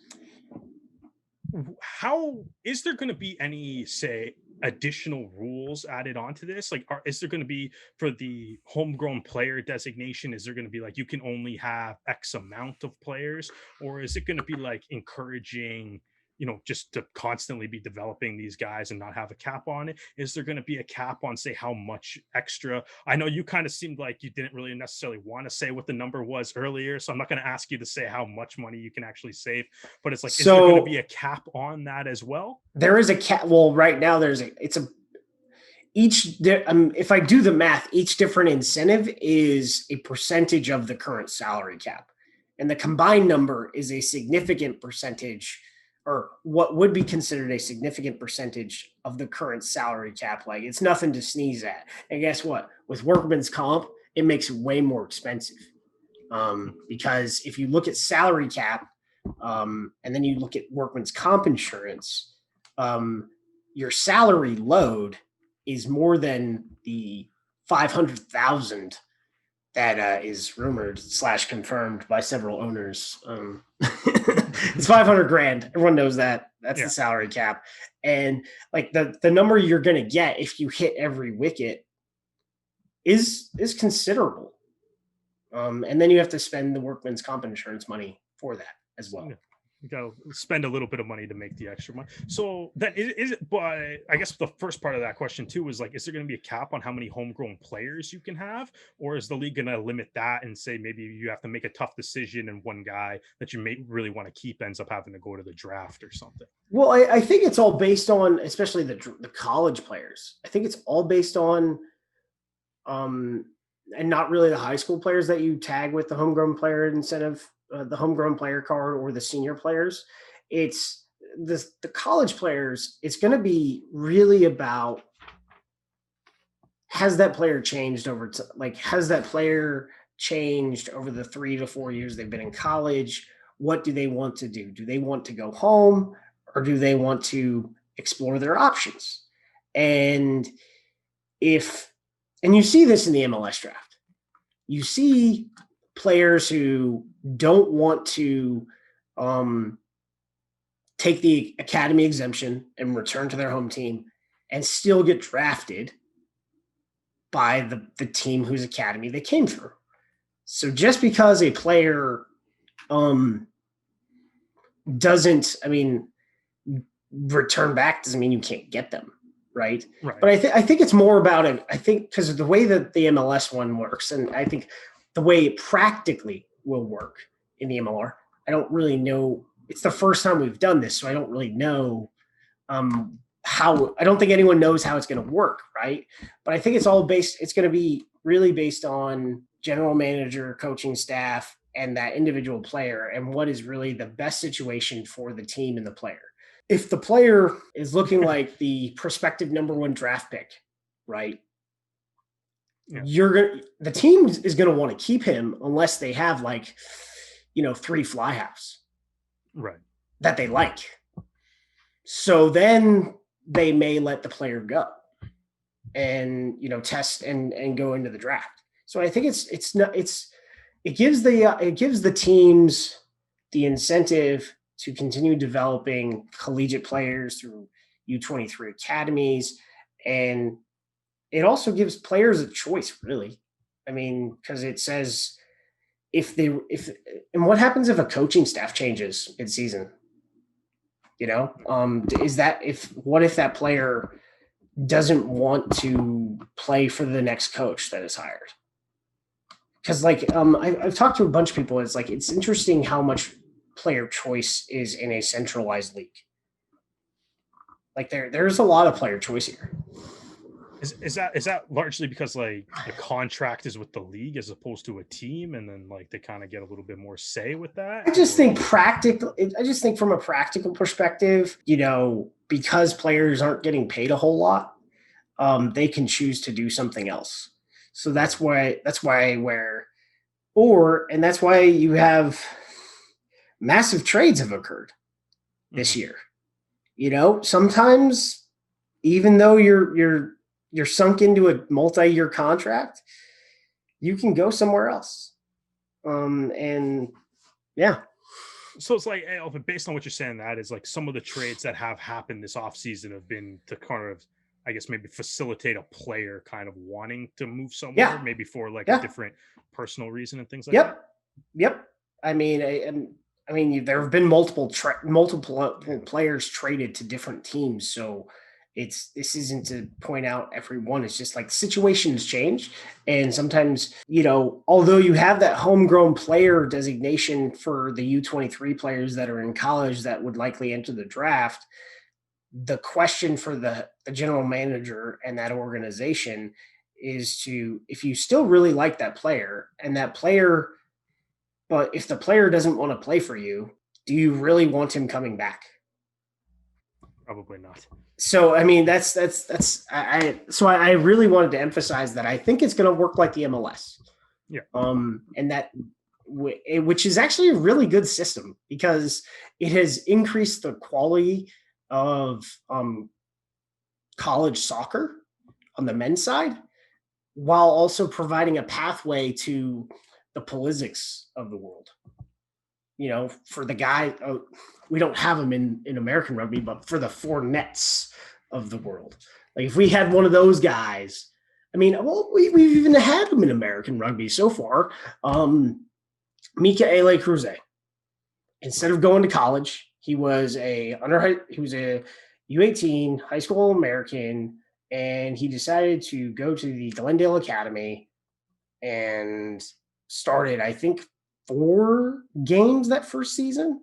how is there going to be any, say, additional rules added onto this? Like, is there going to be for the homegrown player designation? Is there going to be like you can only have X amount of players, or is it going to be like encouraging, just to constantly be developing these guys and not have a cap on it? Is there going to be a cap on, say, how much extra? I know you kind of seemed like you didn't really necessarily want to say what the number was earlier, so I'm not going to ask you to say how much money you can actually save, but it's like, is there going to be a cap on that as well? There is a cap. Well, right now if I do the math, each different incentive is a percentage of the current salary cap, and the combined number is a significant percentage, or what would be considered a significant percentage of the current salary cap. Like, it's nothing to sneeze at. And guess what? With workman's comp, it makes it way more expensive. Because if you look at salary cap, and then you look at workman's comp insurance, your salary load is more than the 500,000 that is rumored / confirmed by several owners. It's $500,000. Everyone knows that. That's the salary cap. And like the number you're going to get if you hit every wicket is considerable. And then you have to spend the workman's comp insurance money for that as well. You got to spend a little bit of money to make the extra money. So that is it. But I guess the first part of that question too is like, is there going to be a cap on how many homegrown players you can have, or is the league going to limit that and say maybe you have to make a tough decision and one guy that you may really want to keep ends up having to go to the draft or something? Well, I think it's all based on, especially the college players. I think it's all based on, and not really the high school players that you tag with the homegrown player incentive. The homegrown player card or the senior players. It's the college players. It's going to be really about, has that player changed over has that player changed over the 3 to 4 years they've been in college? What do they want to do? Do they want to go home, or do they want to explore their options? And you see this in the MLS draft, you see players who don't want to take the academy exemption and return to their home team and still get drafted by the team whose academy they came through. So just because a player doesn't return back doesn't mean you can't get them, right? But I think it's more about it. I think because of the way that the MLS one works, and I think the way it practically will work in the MLR, I don't really know. It's the first time we've done this, so I don't really know how. I don't think anyone knows how it's going to work, right? But I think it's going to be really based on general manager, coaching staff, and that individual player, and what is really the best situation for the team and the player. If the player is looking like the prospective number 1 draft pick, right? Yeah. The team is going to want to keep him unless they have 3 fly halves, right, that they like. So then they may let the player go and, test and go into the draft. So I think it gives the teams the incentive to continue developing collegiate players through U23 academies. And it also gives players a choice, really. I mean, because it says and what happens if a coaching staff changes mid-season? What if that player doesn't want to play for the next coach that is hired? Because I've talked to a bunch of people. It's interesting how much player choice is in a centralized league. There's a lot of player choice here. Is that largely because the contract is with the league as opposed to a team, and then they kind of get a little bit more say with that? I just think from a practical perspective, because players aren't getting paid a whole lot, they can choose to do something else. So that's why you have massive trades have occurred this year. Sometimes even though you're sunk into a multi-year contract, you can go somewhere else. And yeah. So it's based on what you're saying, that is some of the trades that have happened this offseason have been to kind of, I guess, maybe facilitate a player kind of wanting to move somewhere, maybe for a different personal reason and things like that. Yep. I mean, there have been multiple players traded to different teams. So this isn't to point out everyone. It's just situations change. And sometimes, although you have that homegrown player designation for the U23 players that are in college that would likely enter the draft, the question for the general manager and that organization is if you still really like that player but if the player doesn't want to play for you, do you really want him coming back? Probably not. So, I mean, I really wanted to emphasize that I think it's going to work like the MLS. Yeah. And that, which is actually a really good system because it has increased the quality of college soccer on the men's side, while also providing a pathway to the Pulisics of the world. For the guy, we don't have them in American rugby, but for the Fournets of the world. If we had one of those guys, we've even had them in American rugby so far. Mikaele Cruze. Instead of going to college, he was a U18 high school American, and he decided to go to the Glendale Academy and started, I think, 4 games that first season.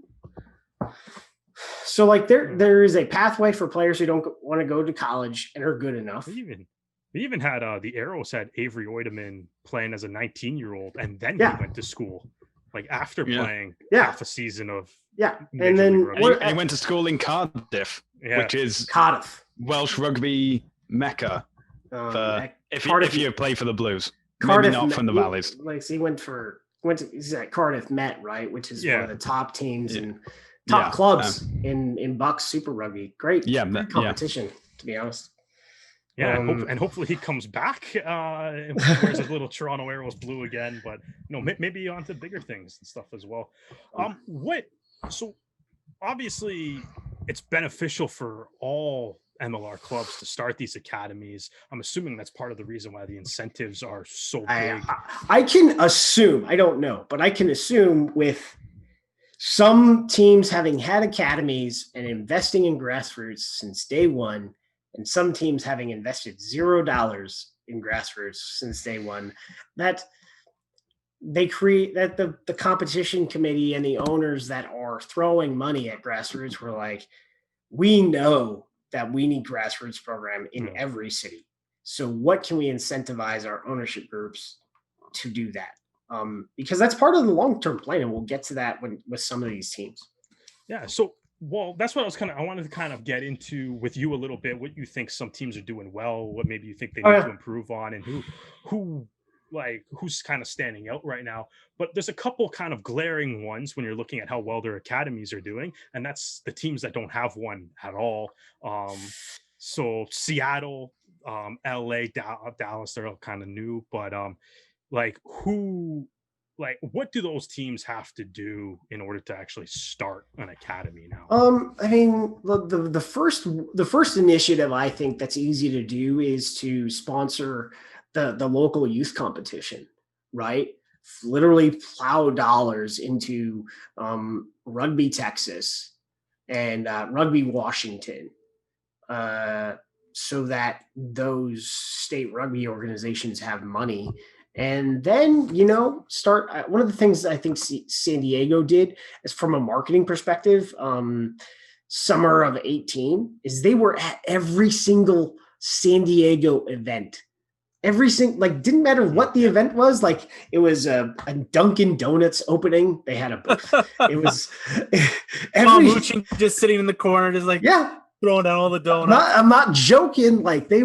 So there is a pathway for players who don't want to go to college and are good enough. We even had the Arrows had Avery Oideman playing as a 19-year-old, and then he went to school after playing half a season of and then he went to school in Cardiff, which is Welsh rugby mecca. If you play for the Blues, Cardiff, maybe not from the Valleys. He's at Cardiff Met, right, which is one of the top teams and top clubs in Bucks Super Rugby. Great competition, to be honest. Yeah, and hopefully he comes back and wears his little Toronto Arrows blue again. But maybe on to bigger things and stuff as well. So obviously it's beneficial for all MLR clubs to start these academies. I'm assuming that's part of the reason why the incentives are so big. I can assume, I don't know, but I can assume with some teams having had academies and investing in grassroots since day one, and some teams having invested $0 in grassroots since day one, that they create that the competition committee and the owners that are throwing money at grassroots were like, we know that we need grassroots program in every city. So what can we incentivize our ownership groups to do that? Because that's part of the long-term plan, and we'll get to that with some of these teams. Yeah. So, that's what I wanted to kind of get into with you a little bit, what you think some teams are doing well, what maybe you think they need to improve on, and who like who's kind of standing out right now, but there's a couple kind of glaring ones when you're looking at how well their academies are doing, and that's the teams that don't have one at all. So Seattle, LA, Dallas, they're all kind of new, but like what do those teams have to do in order to actually start an academy now? I mean, the first initiative I think that's easy to do is to sponsor the local youth competition, right? Literally plow dollars into Rugby Texas and Rugby Washington, so that those state rugby organizations have money. And then, start. One of the things I think San Diego did is from a marketing perspective, summer of 18, is they were at every single San Diego event. Every single, didn't matter what the event was. Like, it was a Dunkin' Donuts opening. They had a booth. It was just sitting in the corner, just throwing down all the donuts. I'm not joking. Like, they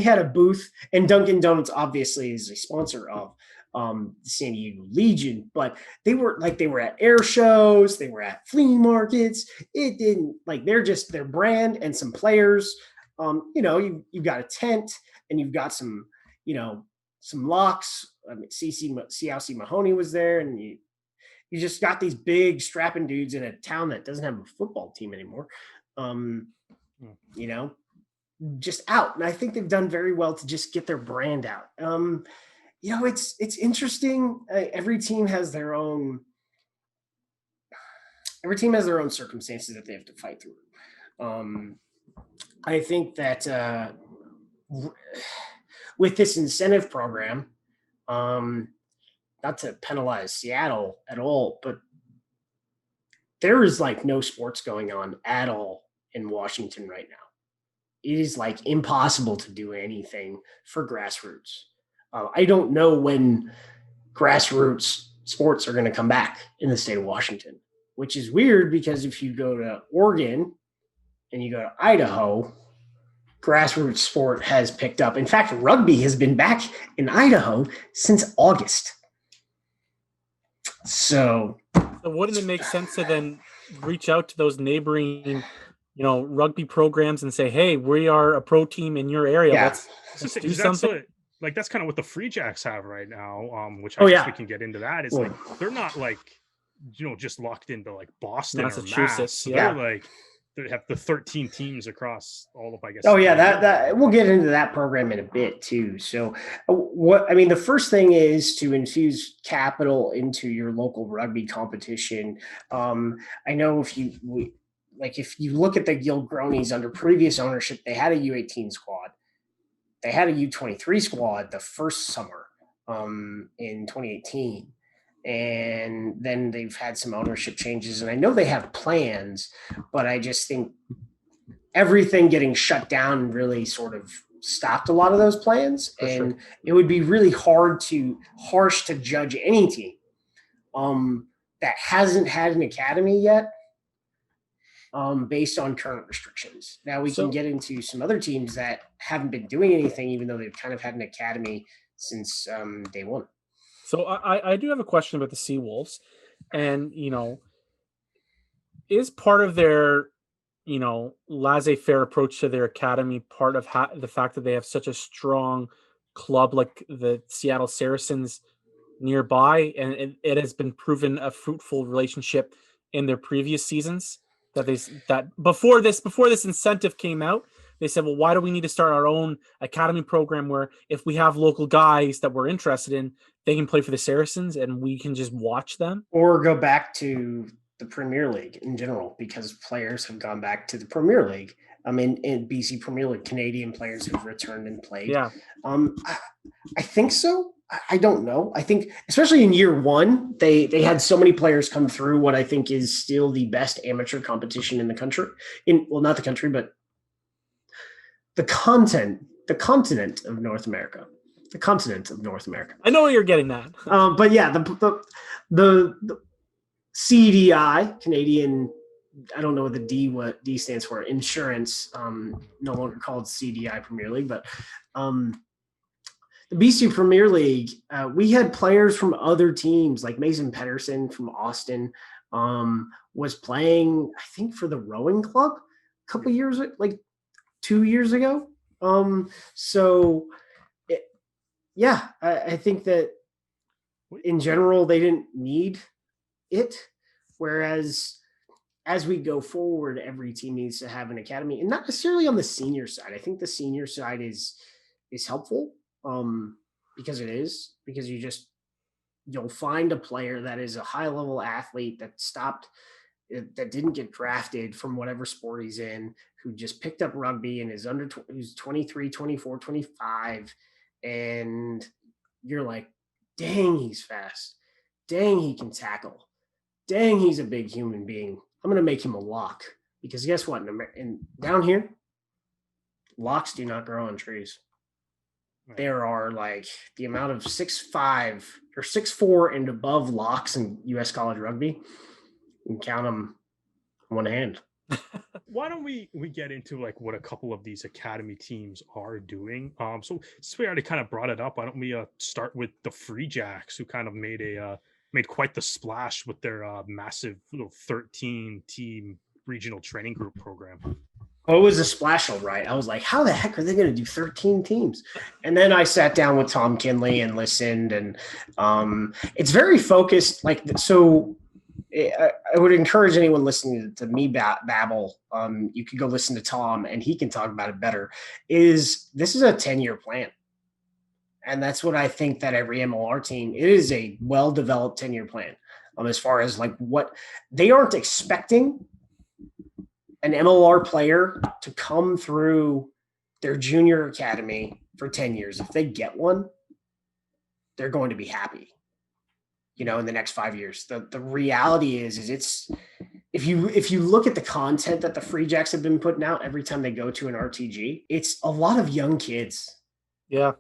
had a booth, and Dunkin' Donuts obviously is a sponsor of the San Diego Legion, but they were at air shows, they were at flea markets. It didn't they're just their brand and some players. You've got a tent and you've got some locks. I mean, CLC Mahoney was there, and you just got these big strapping dudes in a town that doesn't have a football team anymore. Just out. And I think they've done very well to just get their brand out. It's interesting. Every team has their own circumstances that they have to fight through. I think that with this incentive program, not to penalize Seattle at all, but there is no sports going on at all in Washington right now. It is impossible to do anything for grassroots. I don't know when grassroots sports are going to come back in the state of Washington, which is weird because if you go to Oregon and you go to Idaho, grassroots sport has picked up. In fact, rugby has been back in Idaho since August. So wouldn't it make sense to then reach out to those neighboring, rugby programs and say, hey, we are a pro team in your area. Yeah. Let's do something. That's kind of what the Free Jacks have right now, which I guess we can get into that. Is they're not just locked into Boston Massachusetts. Or Mass. They have the 13 teams across all of, I guess. Oh yeah, that we'll get into that program in a bit too. So the first thing is to infuse capital into your local rugby competition. I know if you look at the Gilgronis under previous ownership, they had a U18 squad. They had a U23 squad the first summer in 2018. And then they've had some ownership changes. And I know they have plans, but I just think everything getting shut down really sort of stopped a lot of those plans. And it would be really harsh to judge any team that hasn't had an academy yet based on current restrictions. Now we can get into some other teams that haven't been doing anything, even though they've kind of had an academy since day one. So I do have a question about the Seawolves, and is part of their laissez-faire approach to their academy part of the fact that they have such a strong club like the Seattle Saracens nearby, and it has been proven a fruitful relationship in their previous seasons. That before this incentive came out, they said, well, why do we need to start our own academy program where if we have local guys that we're interested in, they can play for the Saracens and we can just watch them? Or go back to the Premier League in general, because players have gone back to the Premier League. In BC Premier League, Canadian players have returned and played. Yeah. I think so. I don't know. I think, especially in year one, they had so many players come through what I think is still the best amateur competition in the country. Not the country, but the continent of North America. The continent of North America. I know where you're getting at. But yeah, the CDI, Canadian, I don't know what D stands for, insurance, no longer called CDI Premier League, but the BC Premier League, we had players from other teams, like Mason Pedersen from Austin, was playing, I think, for the rowing club a couple years, like 2 years ago. I think that in general, they didn't need it. Whereas as we go forward, every team needs to have an academy, and not necessarily on the senior side. I think the senior side is helpful because you'll find a player that is a high level athlete that didn't get drafted from whatever sport he's in, who just picked up rugby and is who's 23, 24, 25. And you're like, dang, he's fast. Dang, he can tackle. Dang, he's a big human being. I'm going to make him a lock, because guess what? Down here, locks do not grow on trees. Right. There are like the amount of 6'5" or 6'4" and above locks in U.S. college rugby. You can count them on one hand. Why don't we get into like what a couple of these academy teams are doing? So since we already kind of brought it up, why don't we start with the Free Jacks, who kind of made quite the splash with their massive 13-team regional training group program. Oh, it was a splash, all right. I was like, how the heck are they going to do 13 teams? And then I sat down with Tom Kinley and listened, and it's very focused. I would encourage anyone listening to me babble. You could go listen to Tom, and he can talk about it better. This is a 10-year plan. And that's what I think that every MLR team, it is a well-developed 10-year plan. As far as like what they aren't expecting an MLR player to come through their junior academy for 10 years. If they get one, they're going to be happy. In the next 5 years. The reality is it's if you look at the content that the Free Jacks have been putting out every time they go to an RTG, it's a lot of young kids. Yeah.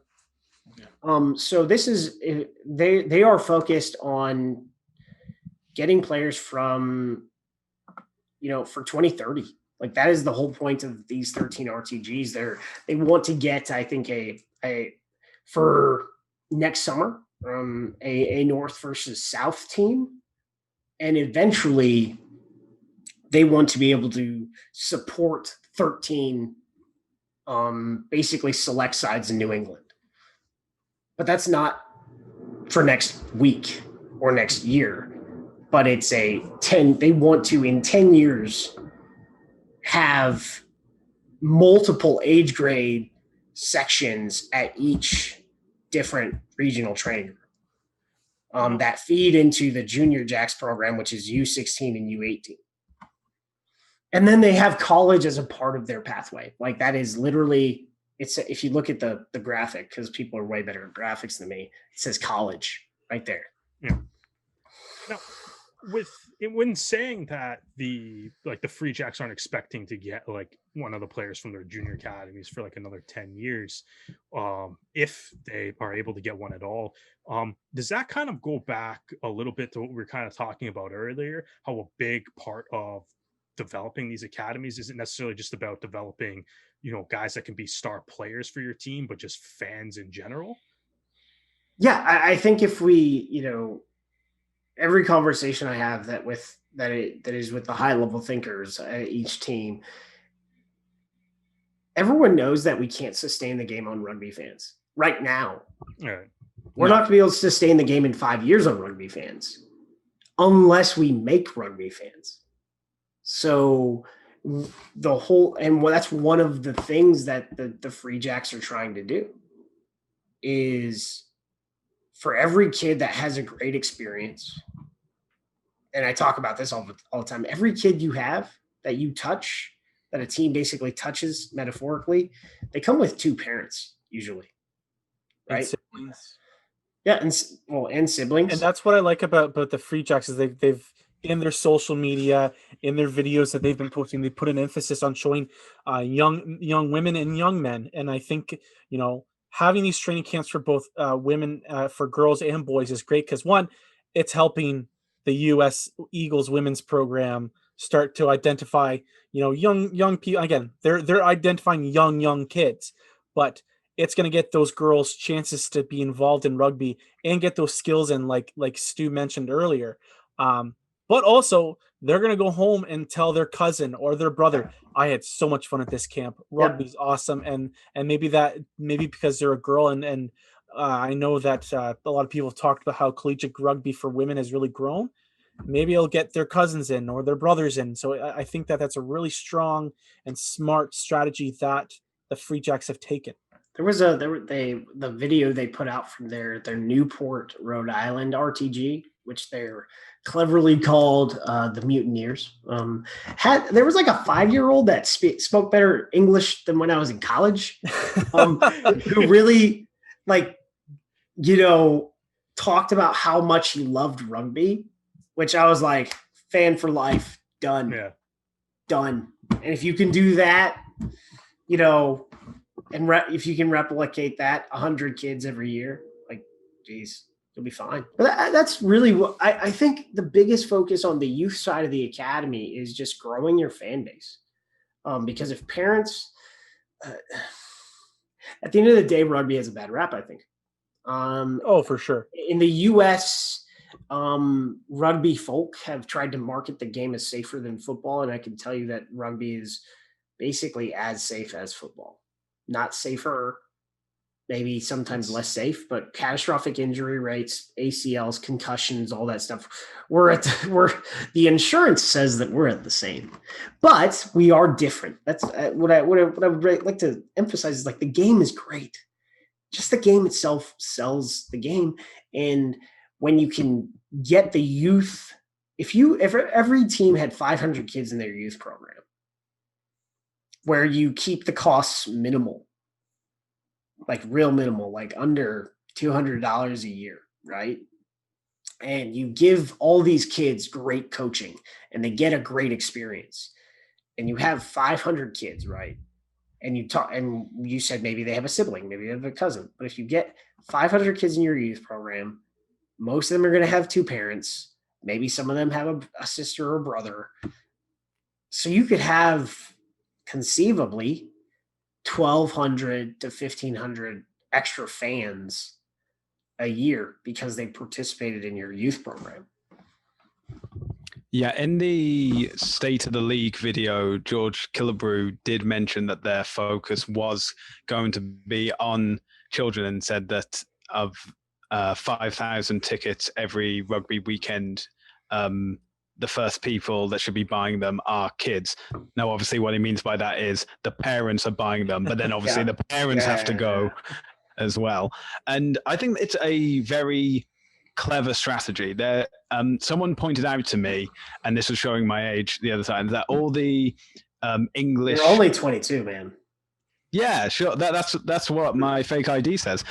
So this is they are focused on getting players from for 2030. Like that is the whole point of these 13 RTGs. They want to get, I think, a for next summer. A North versus South team, and eventually they want to be able to support 13 basically select sides in New England. But that's not for next week or next year, but it's they want to in 10 years have multiple age grade sections at each different regional training group that feed into the Junior Jacks program, which is U16 and U18. And then they have college as a part of their pathway. Like that is literally, if you look at the graphic, because people are way better at graphics than me, it says college right there. Yeah. Now, when saying that the Free Jacks aren't expecting to get like one of the players from their junior academies for like another 10 years, if they are able to get one at all, does that kind of go back a little bit to what we were kind of talking about earlier, how a big part of developing these academies isn't necessarily just about developing, guys that can be star players for your team, but just fans in general? Yeah, I think if we, every conversation I have that is with the high level thinkers at each team, everyone knows that we can't sustain the game on rugby fans right now. Right. We're not going to be able to sustain the game in 5 years on rugby fans unless we make rugby fans. So that's one of the things that the Free Jacks are trying to do is for every kid that has a great experience, and I talk about this all the time, every kid you have that you touch, that a team basically touches metaphorically, they come with two parents usually, right? And siblings. Yeah, and siblings. And that's what I like about the Free Jacks is they've in their social media, in their videos that they've been posting, they put an emphasis on showing young women and young men. And I think, having these training camps for both women, for girls and boys is great because one, it's helping the U.S. Eagles women's program start to identify, young people. Again, they're identifying young kids, but it's going to get those girls chances to be involved in rugby and get those skills in, like Stu mentioned earlier. But also they're going to go home and tell their cousin or their brother, I had so much fun at this camp. Rugby's awesome. And maybe because they're a girl and I know that a lot of people have talked about how collegiate rugby for women has really grown. Maybe it'll get their cousins in or their brothers in. So I think that that's a really strong and smart strategy that the Free Jacks have taken. There was the video they put out from their Newport, Rhode Island RTG, which they're cleverly called the Mutineers. There was like a 5-year-old that spoke better English than when I was in college, who really talked about how much he loved rugby, which I was like, fan for life, done. Yeah. Done. And if you can do that, and if you can replicate that 100 kids every year, geez, you'll be fine. But that's really what I think the biggest focus on the youth side of the academy is just growing your fan base. Because if parents, at the end of the day, rugby has a bad rap, I think. For sure. In the U.S., rugby folk have tried to market the game as safer than football, and I can tell you that rugby is basically as safe as football. Not safer, maybe sometimes less safe, but catastrophic injury rates, ACLs, concussions, all that stuff. The insurance says that we're at the same, but we are different. That's what I would like to emphasize is the game is great. Just the game itself sells the game. And when you can get the youth, if every team had 500 kids in their youth program, where you keep the costs minimal, real minimal, under $200 a year, right? And you give all these kids great coaching and they get a great experience, and you have 500 kids, right? And you said maybe they have a sibling, maybe they have a cousin, but if you get 500 kids in your youth program, most of them are going to have 2 parents. Maybe some of them have a sister or brother. So you could have conceivably 1,200 to 1,500 extra fans a year because they participated in your youth program. Yeah, in the State of the League video, George Killebrew did mention that their focus was going to be on children and said that of 5,000 tickets every rugby weekend, the first people that should be buying them are kids. Now, obviously, what he means by that is the parents are buying them, but then obviously the parents have to go as well. And I think it's a very clever strategy. There, someone pointed out to me, and this was showing my age the other time, that all the English. You're only 22, man. Yeah, sure. That's what my fake ID says.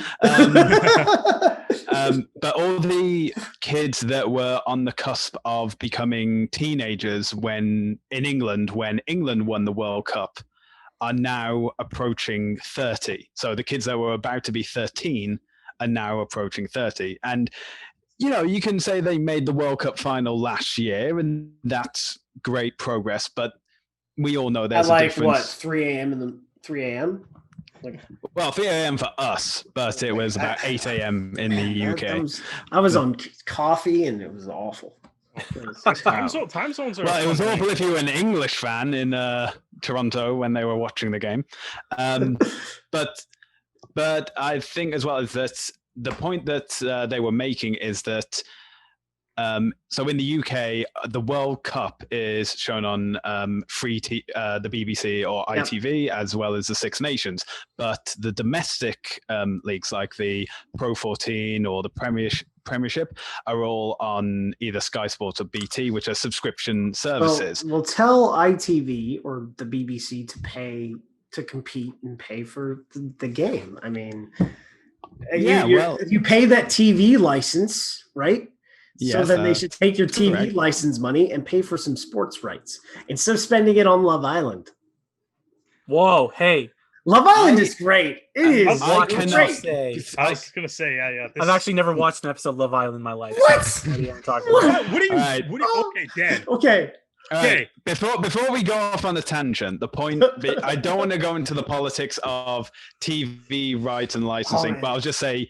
But all the kids that were on the cusp of becoming teenagers when England won the World Cup are now approaching 30. So the kids that were about to be 13 are now approaching 30. And, you can say they made the World Cup final last year, and that's great progress. But we all know there's a difference. 3 a.m. 3 a.m.? Well, 3 a.m. for us, but it was about 8 a.m. in the UK. I was on coffee, and it was awful. Time zones are. Well, it was awful if you were an English fan in Toronto when they were watching the game. But I think as well is that the point that they were making is that so in the UK, the World Cup is shown on the BBC or ITV, as well as the Six Nations. But the domestic leagues like the Pro 14 or the Premiership are all on either Sky Sports or BT, which are subscription services. Well, tell ITV or the BBC to pay to compete and pay for the game. I mean, you pay that TV license, right? Yes, so then they should take your TV license money and pay for some sports rights instead of spending it on Love Island. Whoa, hey. Love Island is great. It is great. I was going to say, I've actually never watched an episode of Love Island in my life. What? So what are you talking about? What are you? Okay, Dan. Okay. All right. Before we go off on a tangent, I don't want to go into the politics of TV rights and licensing, but I'll just say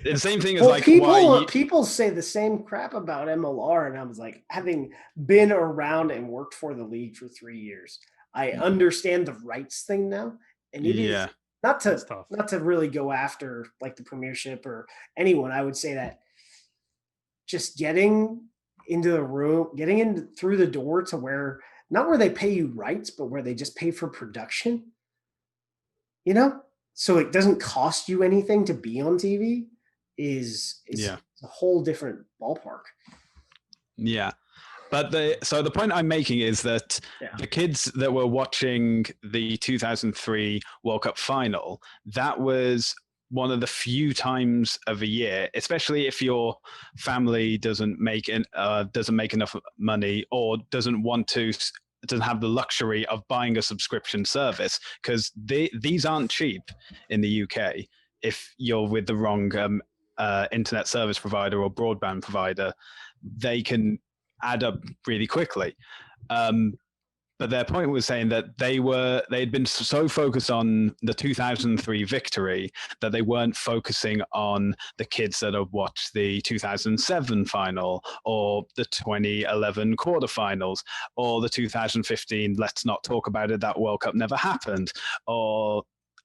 the same thing as people say the same crap about MLR, and I was like, having been around and worked for the league for 3 years, I understand the rights thing now, and it is not to really go after like the Premiership or anyone. I would say that just getting into the room, getting in through the door to where not where they pay you rights, but where they just pay for production, so it doesn't cost you anything to be on TV is a whole different ballpark. Yeah. But the point I'm making is that the kids that were watching the 2003 World Cup final, that was one of the few times of a year, especially if your family doesn't make enough money or doesn't have the luxury of buying a subscription service, because these aren't cheap in the UK. If you're with the wrong internet service provider or broadband provider, they can add up really quickly. But their point was saying that they'd been so focused on the 2003 victory that they weren't focusing on the kids that have watched the 2007 final or the 2011 quarterfinals or the 2015 let's not talk about it, that World Cup never happened,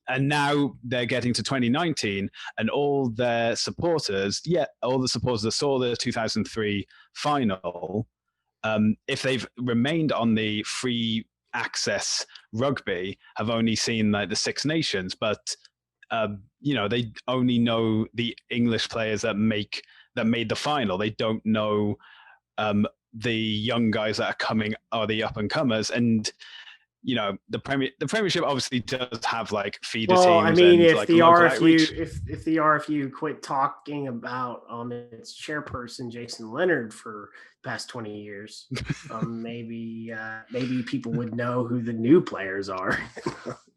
and now they're getting to 2019 and all the supporters that saw the 2003 final, if they've remained on the free access rugby, have only seen like the Six Nations, but they only know the English players that made the final. They don't know the young guys that are coming are the up and comers. And the Premiership obviously does have like feeder teams. I mean, if like the RFU quit talking about its chairperson Jason Leonard for the past 20 years, maybe people would know who the new players are.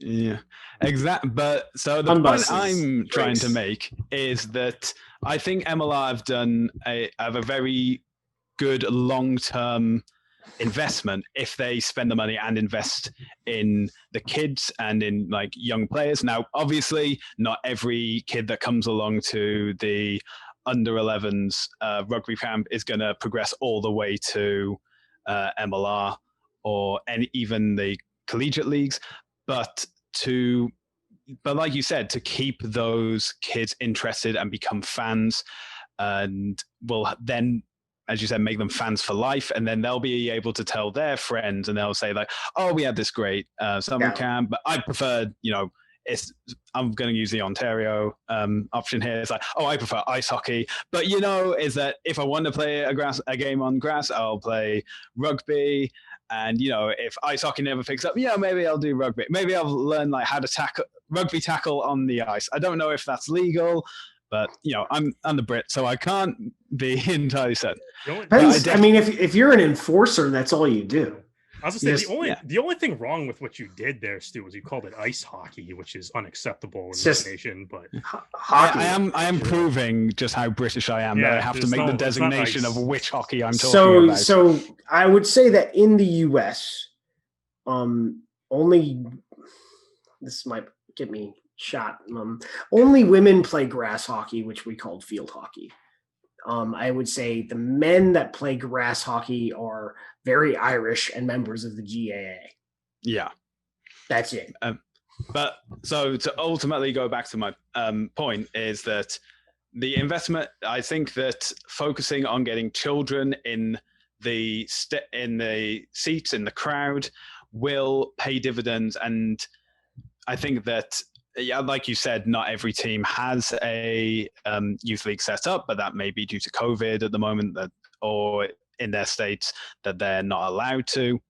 Yeah, exactly. But so the point I'm trying to make is that I think MLR have a very good long-term investment if they spend the money and invest in the kids and in like young players. Now, obviously, not every kid that comes along to the under 11s rugby camp is going to progress all the way to MLR or even the collegiate leagues, but like you said, to keep those kids interested and become fans, and will then, as you said, make them fans for life. And then they'll be able to tell their friends and they'll say like, oh, we had this great summer camp, but I preferred, I'm going to use the Ontario option here. It's like, oh, I prefer ice hockey. But, is that if I want to play a game on grass, I'll play rugby. And, if ice hockey never picks up, maybe I'll do rugby. Maybe I'll learn like how to rugby tackle on the ice. I don't know if that's legal, but I'm the Brit, so I can't be entirely certain. I mean, if you're an enforcer, that's all you do. I was gonna say the only thing wrong with what you did there, Stu, was you called it ice hockey, which is unacceptable in this nation. But hockey. I am proving just how British I am. That I have to make the designation of which hockey I'm talking about. So I would say that in the US, only this might get me shot. Only women play grass hockey, which we called field hockey. I would say the men that play grass hockey are very Irish and members of the GAA. Yeah. That's it. But so to ultimately go back to my point is that the investment, I think that focusing on getting children in the seats, in the crowd, will pay dividends. And I think that, like you said, not every team has a youth league set up, but that may be due to COVID at the moment, or in their states that they're not allowed to.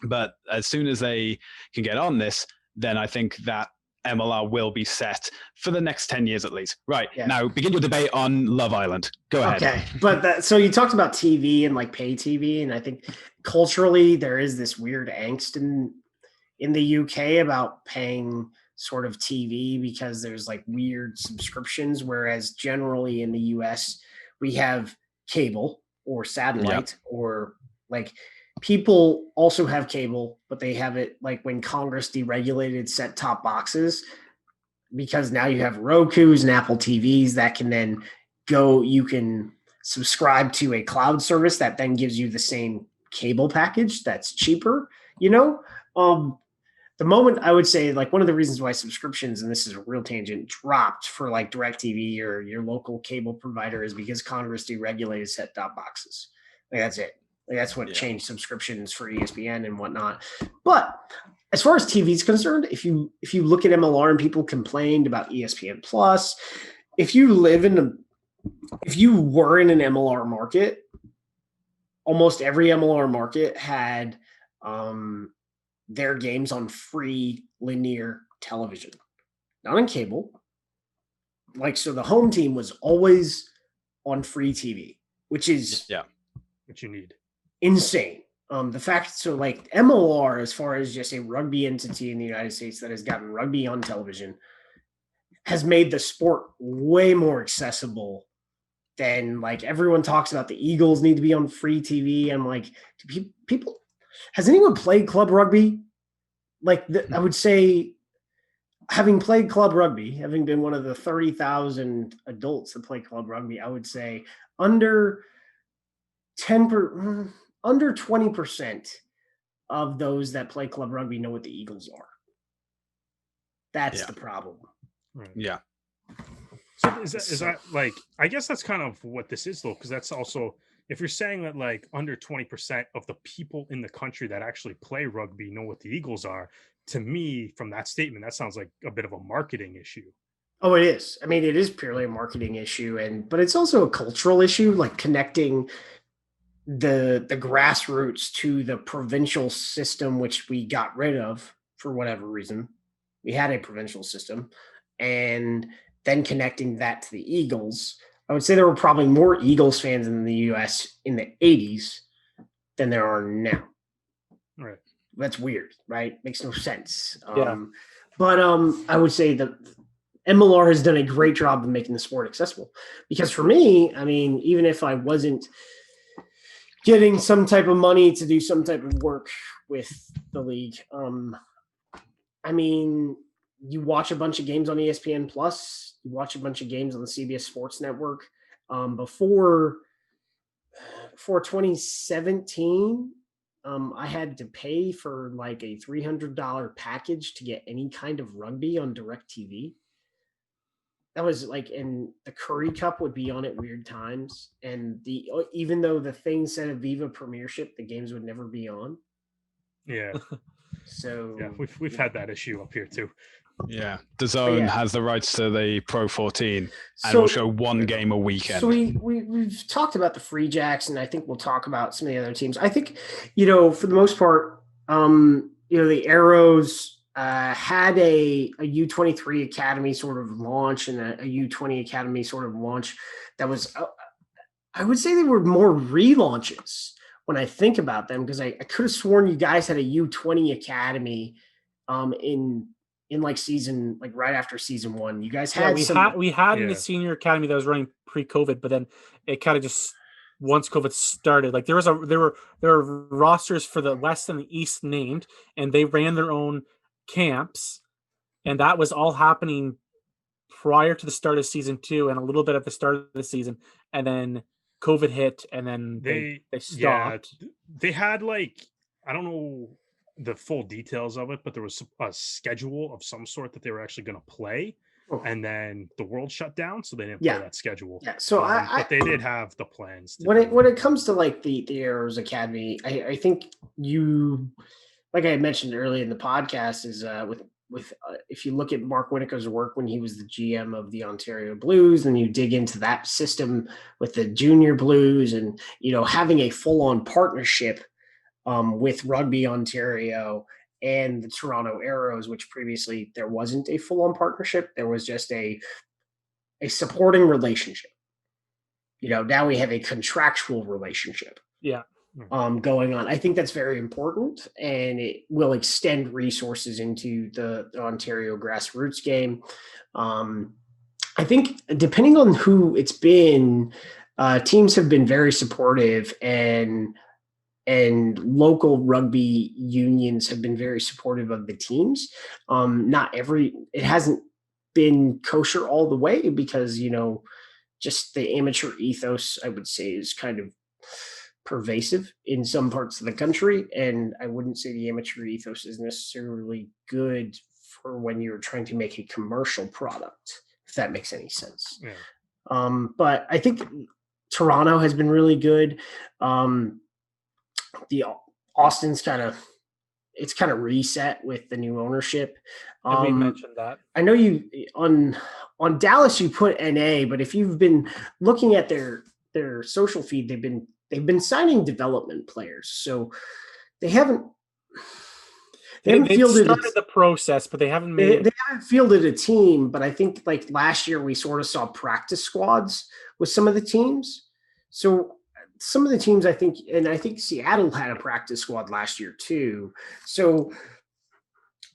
But as soon as they can get on this, then I think that MLR will be set for the next 10 years at least. Right. Yeah. Now begin your debate on Love Island. Go ahead. Okay. But so you talked about TV and like pay TV. And I think culturally there is this weird angst in the UK about paying sort of TV because there's like weird subscriptions. Whereas generally in the US we have cable or satellite or like people also have cable, but they have it like when Congress deregulated set-top boxes, because now you have Rokus and Apple TVs that can then you can subscribe to a cloud service that then gives you the same cable package that's cheaper, the moment I would say, like, one of the reasons why subscriptions, and this is a real tangent, dropped for like DirecTV or your local cable provider is because Congress deregulated set-top boxes. Like, that's it. Like, that's what changed subscriptions for ESPN and whatnot. But as far as TV is concerned, if you look at MLR and people complained about ESPN Plus, if you were in an MLR market, almost every MLR market had their games on free linear television, not on cable. Like, so the home team was always on free TV, which is what you need. Insane. The fact, so like MLR, as far as just a rugby entity in the United States that has gotten rugby on television, has made the sport way more accessible than, like, everyone talks about the Eagles need to be on free TV. I'm like, do people, has anyone played club rugby? Like, I would say, having played club rugby, having been one of the 30,000 adults that play club rugby, I would say under 20% of those that play club rugby know what the Eagles are. That's the problem. Right. Yeah. So is that like, I guess that's kind of what this is, though, because that's also, if you're saying that like under 20% of the people in the country that actually play rugby know what the Eagles are, to me, from that statement, that sounds like a bit of a marketing issue. Oh, it is. I mean, it is purely a marketing issue, but it's also a cultural issue, like connecting the grassroots to the provincial system, which we got rid of for whatever reason. We had a provincial system, and then connecting that to the Eagles. I would say there were probably more Eagles fans in the US in the 80s than there are now. Right. That's weird, right? Makes no sense. Yeah. But I would say that MLR has done a great job of making the sport accessible. Because for me, I mean, even if I wasn't getting some type of money to do some type of work with the league, I mean, you watch a bunch of games on ESPN Plus, you watch a bunch of games on the CBS Sports Network. Before 2017, I had to pay for like a $300 package to get any kind of rugby on DirecTV. That was like, and the Curry Cup would be on at weird times. And even though the thing said Aviva Premiership, the games would never be on. Yeah. So yeah, we've had that issue up here too. Yeah, the Zone has the rights to the Pro 14 and will show one game a weekend. So we've talked about the Free Jacks, and I think we'll talk about some of the other teams. I think, for the most part, the Arrows had a U23 Academy sort of launch and a U20 Academy sort of launch that was, I would say they were more relaunches when I think about them, because I could have sworn you guys had a U20 Academy in like season, like right after season one. You guys had we had in the senior academy that was running pre-COVID, but then it kind of just, once COVID started, like there were rosters for the West and the East named, and they ran their own camps, and that was all happening prior to the start of season 2 and a little bit at the start of the season, and then COVID hit, and then they stopped. Yeah, they had, like, I don't know the full details of it, but there was a schedule of some sort that they were actually going to play, and then the world shut down, so they didn't play that schedule. Yeah, so but they did have the plans. When it comes to like the Arrows Academy, I think like I mentioned earlier in the podcast, is with if you look at Mark Winneker's work when he was the GM of the Ontario Blues, and you dig into that system with the Junior Blues, and having a full-on partnership with Rugby Ontario and the Toronto Arrows, which previously there wasn't a full-on partnership. There was just a supporting relationship. Now we have a contractual relationship. Yeah. Going on. I think that's very important, and it will extend resources into the Ontario grassroots game. I think depending on who it's been, teams have been very supportive, and and local rugby unions have been very supportive of the teams. It hasn't been kosher all the way because, just the amateur ethos, I would say, is kind of pervasive in some parts of the country. And I wouldn't say the amateur ethos is necessarily good for when you're trying to make a commercial product, if that makes any sense. Yeah. But I think Toronto has been really good. The Austin's kind of reset with the new ownership. And we mentioned that. I know you on Dallas you put NA, but if you've been looking at their social feed, they've been signing development players. So they haven't fielded the process, but they haven't made they haven't fielded a team. But I think like last year we sort of saw practice squads with some of the teams. So some of the teams, I think Seattle had a practice squad last year too. So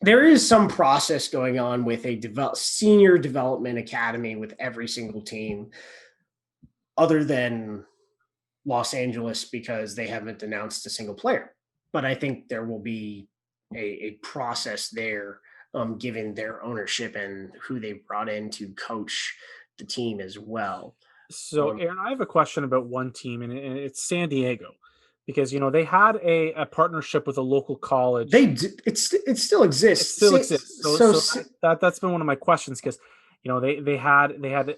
there is some process going on with a senior development academy with every single team, other than Los Angeles, because they haven't announced a single player. But I think there will be a process there, given their ownership and who they brought in to coach the team as well. So, Aaron, I have a question about one team, and it's San Diego, because they had a partnership with a local college. It still exists. It still exists. So that's been one of my questions, because they had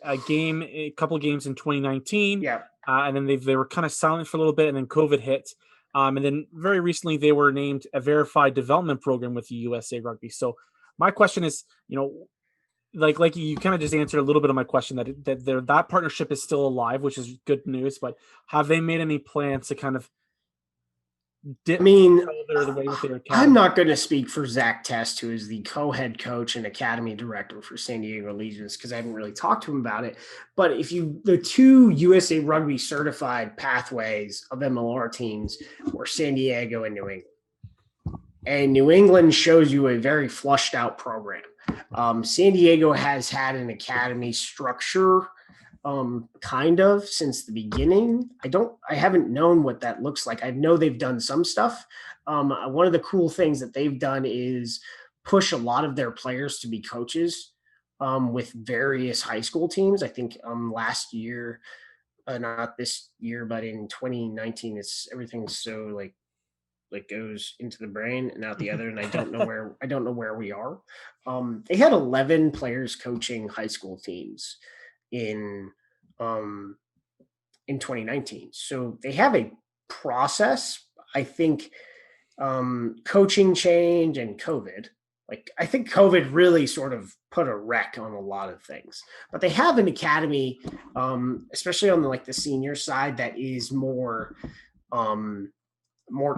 a couple of games in 2019. Yeah. And then they were kind of silent for a little bit, and then COVID hit. And then very recently they were named a verified development program with the USA Rugby. So my question is, like you kind of just answered a little bit of my question that partnership is still alive, which is good news. But have they made any plans to kind of I'm not going to speak for Zach Test, who is the co-head coach and academy director for San Diego Legions, because I haven't really talked to him about it. But the two USA Rugby certified pathways of MLR teams were San Diego and New England. And New England shows you a very flushed out program. San Diego has had an academy structure kind of since the beginning. I haven't known what that looks like. I know they've done some stuff. One of the cool things that they've done is push a lot of their players to be coaches with various high school teams. I think last year, not this year, but in 2019, everything's so like goes into the brain and out the other, and I don't know where we are. They had 11 players coaching high school teams in 2019. So they have a process. I think coaching change and COVID, I think COVID really sort of put a wreck on a lot of things. But they have an academy, especially on the senior side, that is more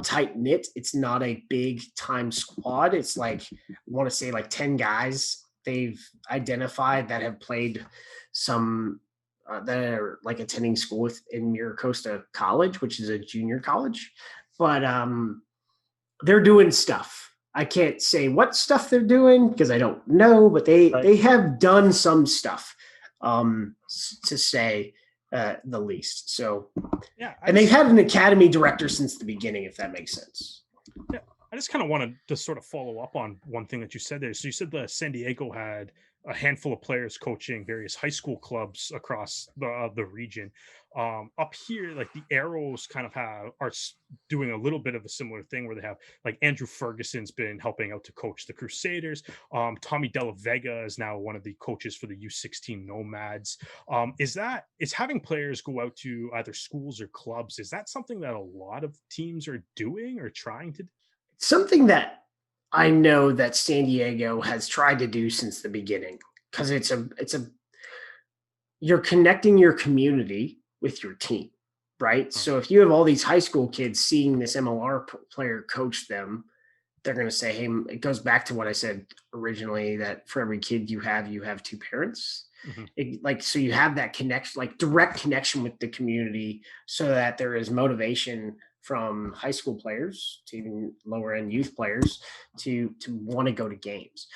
tight knit. It's not a big time squad. It's I want to say 10 guys they've identified that have played some that are attending school in Miracosta College, which is a junior college. But they're doing stuff. I can't say what stuff they're doing because I don't know, but they have done some stuff, to say the least. So yeah, and they've had an academy director since the beginning, if that makes sense. Yeah, I just kind of wanted to sort of follow up on one thing that you said there. So you said that San Diego had a handful of players coaching various high school clubs across the region. Up here, the Arrows kind of are doing a little bit of a similar thing where they have Andrew Ferguson's been helping out to coach the Crusaders. Tommy Della Vega is now one of the coaches for the U16 Nomads. Is having players go out to either schools or clubs, is that something that a lot of teams are doing or trying to do? Something that I know that San Diego has tried to do since the beginning, because you're connecting your community with your team, right? So if you have all these high school kids seeing this MLR player coach them, they're going to say, hey, it goes back to what I said originally, that for every kid you have two parents. Mm-hmm. So you have that connection, direct connection with the community, so that there is motivation from high school players to even lower end youth players to want to go to games.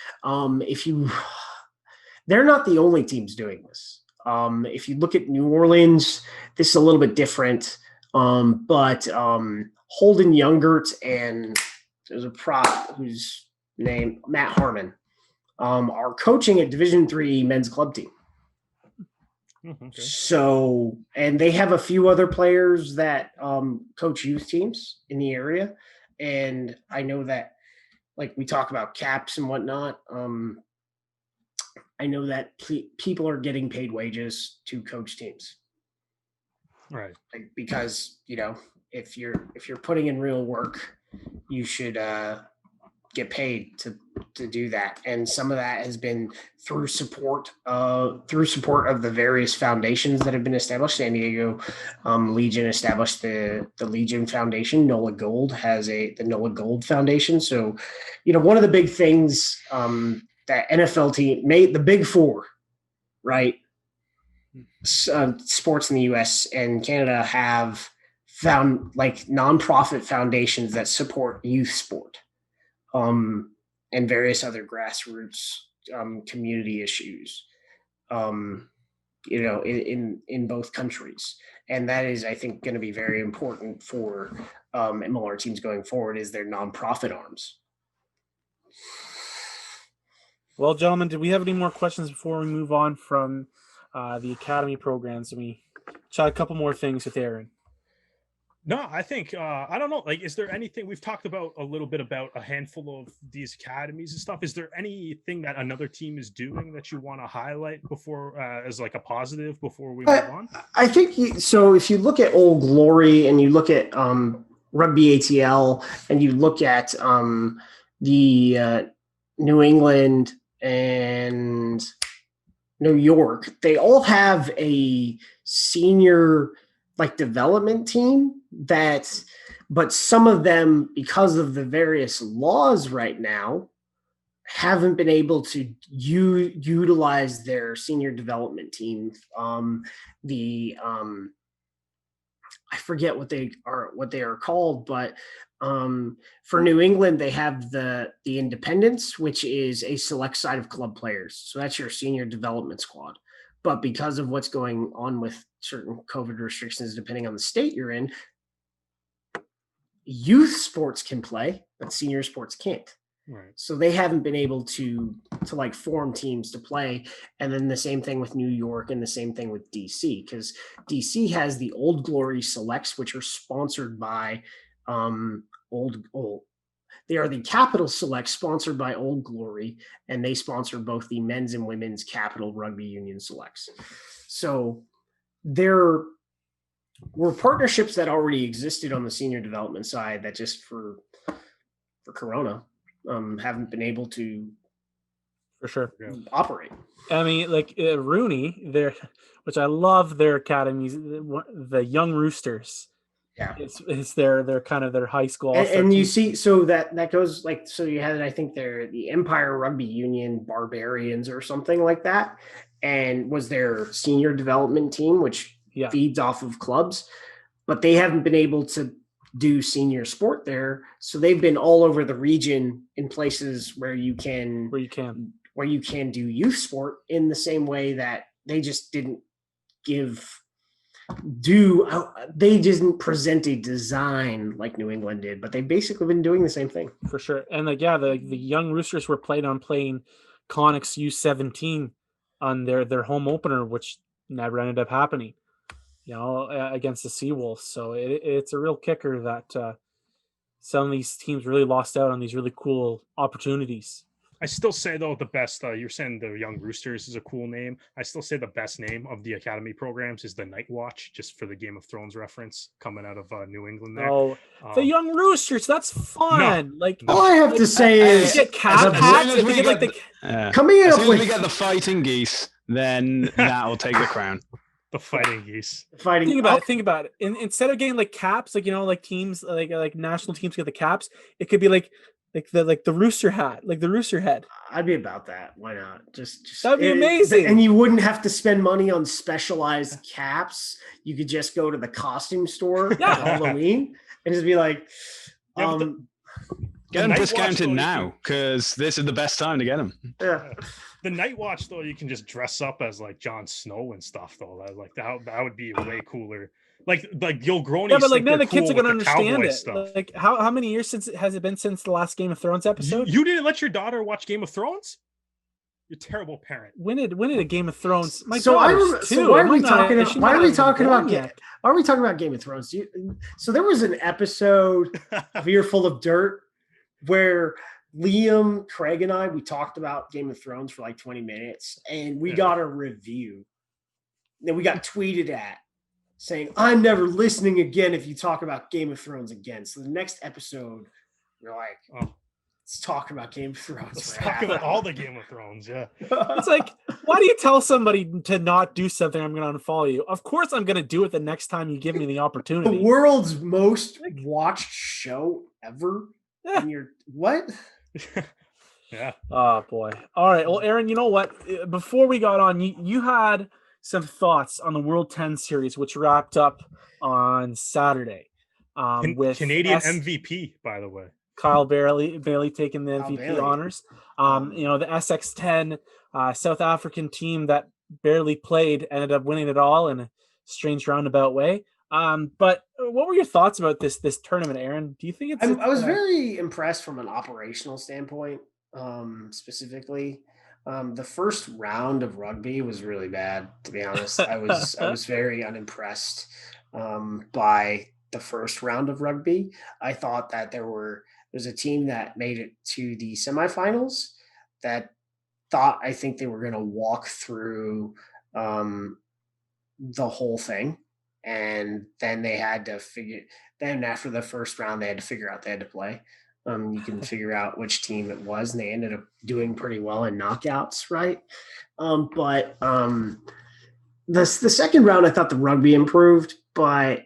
They're not the only teams doing this. If you look at New Orleans, this is a little bit different. But Holden Youngert and there's a prop whose name Matt Harmon are coaching a Division III men's club team. Okay. So, and they have a few other players that coach youth teams in the area. And I know that, like we talk about caps and whatnot, I know that people are getting paid wages to coach teams. Right. Like, because, if you're putting in real work, you should get paid to do that. And some of that has been through support of the various foundations that have been established. San Diego Legion established the Legion Foundation. NOLA Gold has the NOLA Gold Foundation. So, one of the big things that NFL team made, the big four, right? Sports in the US and Canada have found like nonprofit foundations that support youth sport. And various other grassroots community issues, in both countries. And that is, I think, going to be very important for MLR teams going forward, is their nonprofit arms. Well, gentlemen, do we have any more questions before we move on from the academy programs? And we chat a couple more things with Aaron. No, I think, I don't know. Like, is there anything we've talked about a little bit about a handful of these academies and stuff? Is there anything that another team is doing that you want to highlight before as like a positive before we move on? I think so. If you look at Old Glory and you look at Rugby ATL and you look at the New England and New York, they all have a senior like development team but some of them, because of the various laws right now, haven't been able to utilize their senior development team. I forget what they are called, but for New England, they have the Independents, which is a select side of club players. So that's your senior development squad. But because of what's going on with certain COVID restrictions, depending on the state you're in, youth sports can play, but senior sports can't. Right. So they haven't been able to like form teams to play. And then the same thing with New York and the same thing with DC, because DC has the Old Glory Selects, which are sponsored by they are the Capital Select, sponsored by Old Glory, and they sponsor both the men's and women's Capital Rugby Union Selects. So there were partnerships that already existed on the senior development side that just for Corona haven't been able to For sure. operate. I mean, like Rooney, which I love their academies, the Young Roosters. Yeah, it's their kind of their high school. And you see, so that goes like, so you had, I think they're the Empire Rugby Union Barbarians or something like that, and was their senior development team, which feeds off of clubs, but they haven't been able to do senior sport there. So they've been all over the region in places where you can do youth sport in the same way that they just didn't they didn't present a design like New England did, but they've basically been doing the same thing. For sure. And like, the Young Roosters were playing Connex U17 on their home opener, which never ended up happening, against the Seawolves. So it's a real kicker that some of these teams really lost out on these really cool opportunities. I still say, though, the best, you're saying the Young Roosters is a cool name. I still say the best name of the academy programs is the Night Watch, just for the Game of Thrones reference coming out of New England there. Oh, the Young Roosters, that's fun. All I have to say is, coming up with we get the Fighting Geese, then that'll take the crown. The Fighting Geese. Think about it. Instead of getting like caps, like teams, like national teams get the caps, it could be like the rooster hat, like the rooster head. I'd be about that. Why not? Just that'd be amazing. And you wouldn't have to spend money on specialized caps. You could just go to the costume store for Halloween and just be like, get them discounted now, because this is the best time to get them. Yeah. The Night Watch, though, you can just dress up as like Jon Snow and stuff, though. That would be way cooler Like you'll grown. Yeah, but like none of the kids are gonna understand it. Stuff. Like how many years has it been since the last Game of Thrones episode? You didn't let your daughter watch Game of Thrones? You're a terrible parent. When did a Game of Thrones? My So daughter's two. so why are we I'm not- talking about she's why not are we even talking born about yet. why are we talking about Game of Thrones? So there was an episode of Earful of Dirt where Liam, Craig, and we talked about Game of Thrones for like 20 minutes, and we got a review. Then we got tweeted at saying, "I'm never listening again if you talk about Game of Thrones again." So the next episode, we're like, "Oh, let's talk about Game of Thrones." Let's talk about all the Game of Thrones. Yeah, It's like, why do you tell somebody to not do something? I'm going to unfollow you. Of course, I'm going to do it the next time you give me the opportunity. The world's most watched show ever. Yeah. And you're what? yeah. Oh boy. All right. Well, Aaron, you know what? Before we got on, you had some thoughts on the World 10 series, which wrapped up on Saturday. With Canadian MVP, by the way. Kyle Bailey taking the MVP Bailey. honors. The SX10 South African team that barely played ended up winning it all in a strange roundabout way. But what were your thoughts about this tournament, Aaron? Do you think it's? I was very impressed from an operational standpoint, specifically. The first round of rugby was really bad, to be honest. I was very unimpressed by the first round of rugby. I thought that there's a team that made it to the semifinals that I think they were going to walk through the whole thing. And then they had to after the first round, they had to figure out they had to play. You can figure out which team it was, and they ended up doing pretty well in knockouts, right? But the second round, I thought the rugby improved, but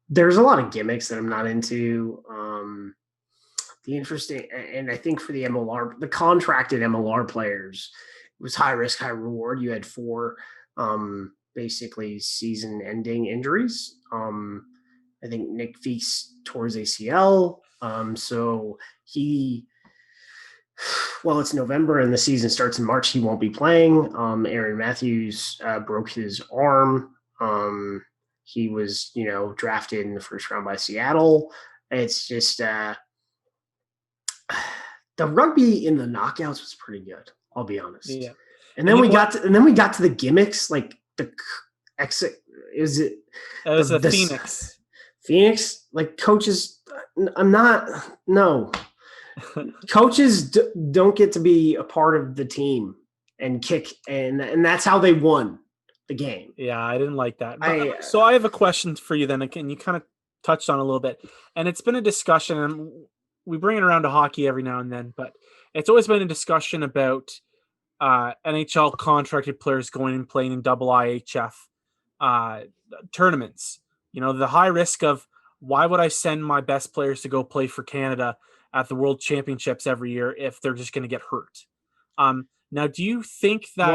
there's a lot of gimmicks that I'm not into. The interesting, and I think for the MLR, the contracted MLR players, it was high risk, high reward. You had 4 basically season-ending injuries. I think Nick Feast tore his ACL. So it's November and the season starts in March. He won't be playing. Aaron Matthews broke his arm. He was, drafted in the first round by Seattle. It's just the rugby in the knockouts was pretty good. I'll be honest. Yeah. And then we got to the gimmicks, like the exit. It was the Phoenix. Phoenix, like coaches. No. Coaches don't get to be a part of the team and kick, and that's how they won the game. Yeah, I didn't like that. So I have a question for you then, and you kind of touched on it a little bit, and it's been a discussion, and we bring it around to hockey every now and then, but it's always been a discussion about NHL contracted players going and playing in IIHF tournaments. The high risk of, why would I send my best players to go play for Canada at the World Championships every year if they're just going to get hurt? Now, do you think that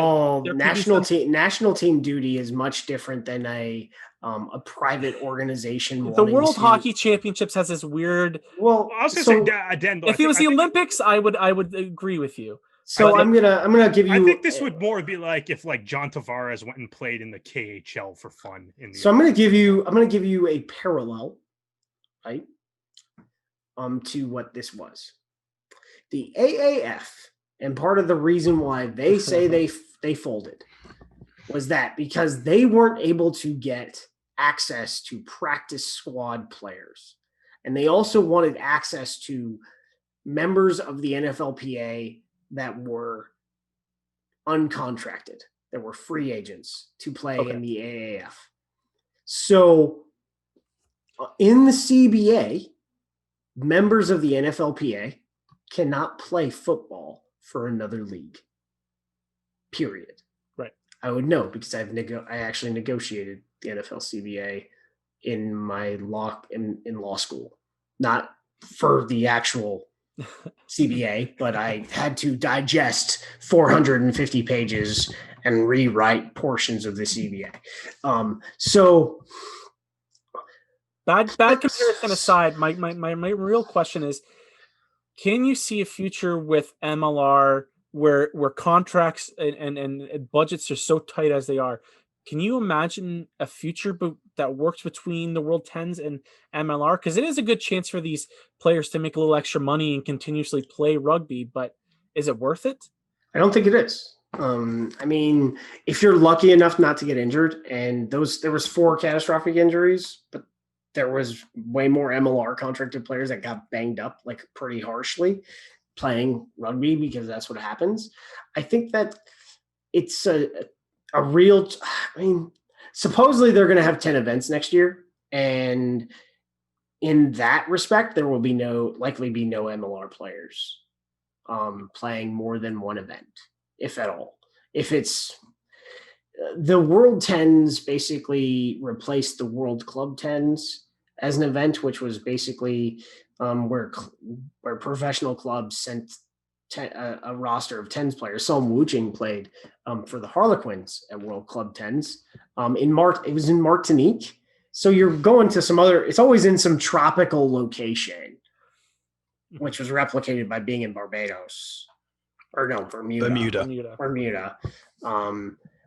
national team duty is much different than a private organization? The World Hockey Championships has this weird. Well, I was going to say, Dan, if it was the Olympics, I would agree with you. So I'm gonna give you. I think this would more be like if John Tavares went and played in the KHL for fun. I'm gonna give you a parallel, right? To what this was, the AAF, and part of the reason why they say they folded was that because they weren't able to get access to practice squad players, and they also wanted access to members of the NFLPA that were uncontracted, that were free agents to play in the AAF. So in the CBA, members of the NFLPA cannot play football for another league. Period. Right. I would know because I actually negotiated the NFL CBA in my law school, not for the actual CBA, but I had to digest 450 pages and rewrite portions of the CBA. So bad comparison aside, my real question is, can you see a future with MLR where contracts and budgets are so tight as they are? Can you imagine a future that works between the World 10s and MLR? Because it is a good chance for these players to make a little extra money and continuously play rugby, but is it worth it? I don't think it is. I mean, if you're lucky enough not to get injured, and there was 4 catastrophic injuries, but there was way more MLR contracted players that got banged up like pretty harshly playing rugby, because that's what happens. I think that it's a real, I mean, supposedly they're going to have 10 events next year. And in that respect, there will likely be no MLR players playing more than one event, if at all. If it's the World 10s basically replaced the World Club 10s as an event, which was basically where professional clubs sent a roster of 10s players. Som Wuching played for the Harlequins at World Club 10s. It was in Martinique. So you're going to it's always in some tropical location, which was replicated by being in Barbados. Or no, Bermuda.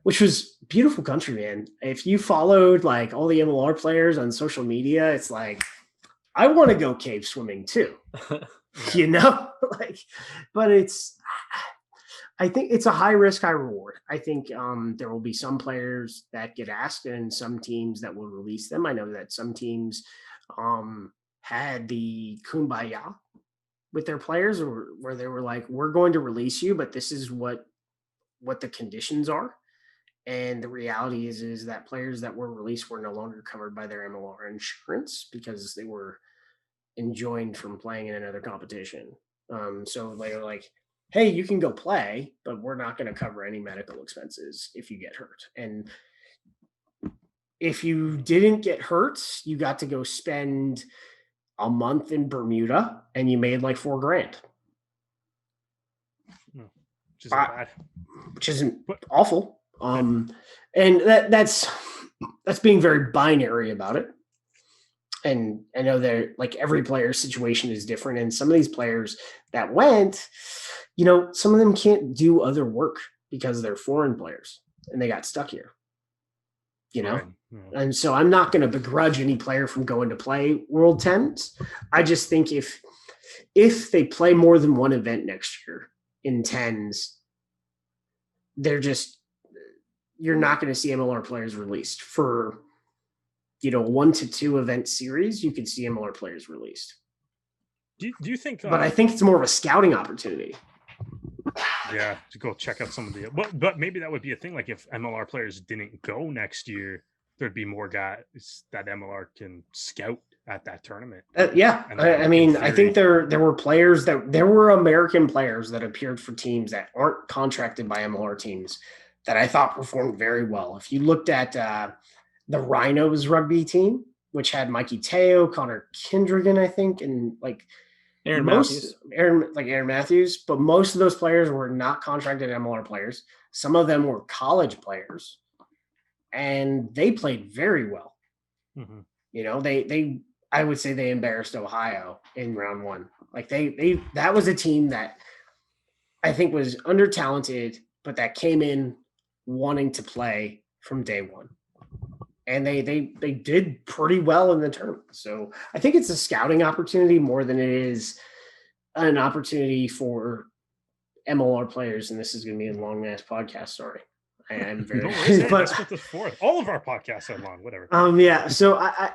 Which was beautiful country, man. If you followed like all the MLR players on social media, it's like, I want to go cave swimming too, but I think it's a high risk, high reward. I think there will be some players that get asked and some teams that will release them. I know that some teams had the kumbaya with their players where they were like, we're going to release you, but this is what the conditions are. And the reality is that players that were released were no longer covered by their MLR insurance because they were enjoined from playing in another competition. So they were like, hey, you can go play, but we're not going to cover any medical expenses if you get hurt. And if you didn't get hurt, you got to go spend a month in Bermuda and you made like $4,000. Which isn't awful. And that's being very binary about it. And I know that like every player's situation is different. And some of these players that went, some of them can't do other work because they're foreign players and they got stuck here, Right. And so I'm not going to begrudge any player from going to play World 10s. I just think if they play more than one event next year in 10s, you're not going to see MLR players released for, 1 to 2 event series. You could see MLR players released. Do you think? But I think it's more of a scouting opportunity. Yeah, to go check out some of the. But maybe that would be a thing. Like if MLR players didn't go next year, there'd be more guys that MLR can scout at that tournament. Yeah, I think there were American players that appeared for teams that aren't contracted by MLR teams that I thought performed very well. If you looked at the Rhinos rugby team, which had Mikey Teo, Connor Kindrigan, I think, and like Aaron Matthews, but most of those players were not contracted MLR players. Some of them were college players, and they played very well. Mm-hmm. I would say they embarrassed Ohio in round 1. Like that was a team that I think was under talented, but that came in wanting to play from day one. And they did pretty well in the tournament. So I think it's a scouting opportunity more than it is an opportunity for MLR players. And this is going to be a long ass podcast. Sorry. I am very, but that's what the fourth. All of our podcasts are long, whatever. Yeah. So I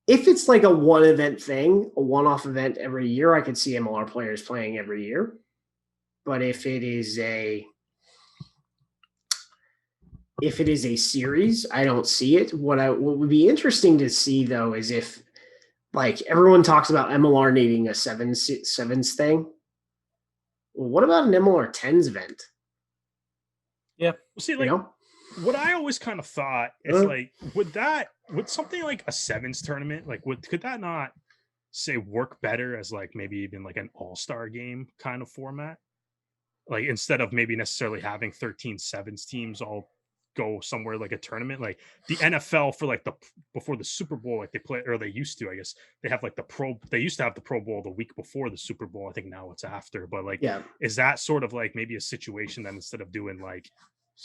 if it's like a one event thing, a one-off event every year, I could see MLR players playing every year. But if it is a series, I don't see it. What would be interesting to see though is if, like, everyone talks about MLR needing a sevens thing. Well, what about an MLR 10s event? Yeah. See, like, what I always kind of thought is like, would something like a sevens tournament, like, could that not say work better as like maybe even like an all-star game kind of format? Like, instead of maybe necessarily having 13 sevens teams all go somewhere like a tournament, like the NFL for like before the Super Bowl, like they play, or they used to, I guess they have like they used to have the Pro Bowl the week before the Super Bowl. I think now it's after, but like, is that sort of like maybe a situation that instead of doing like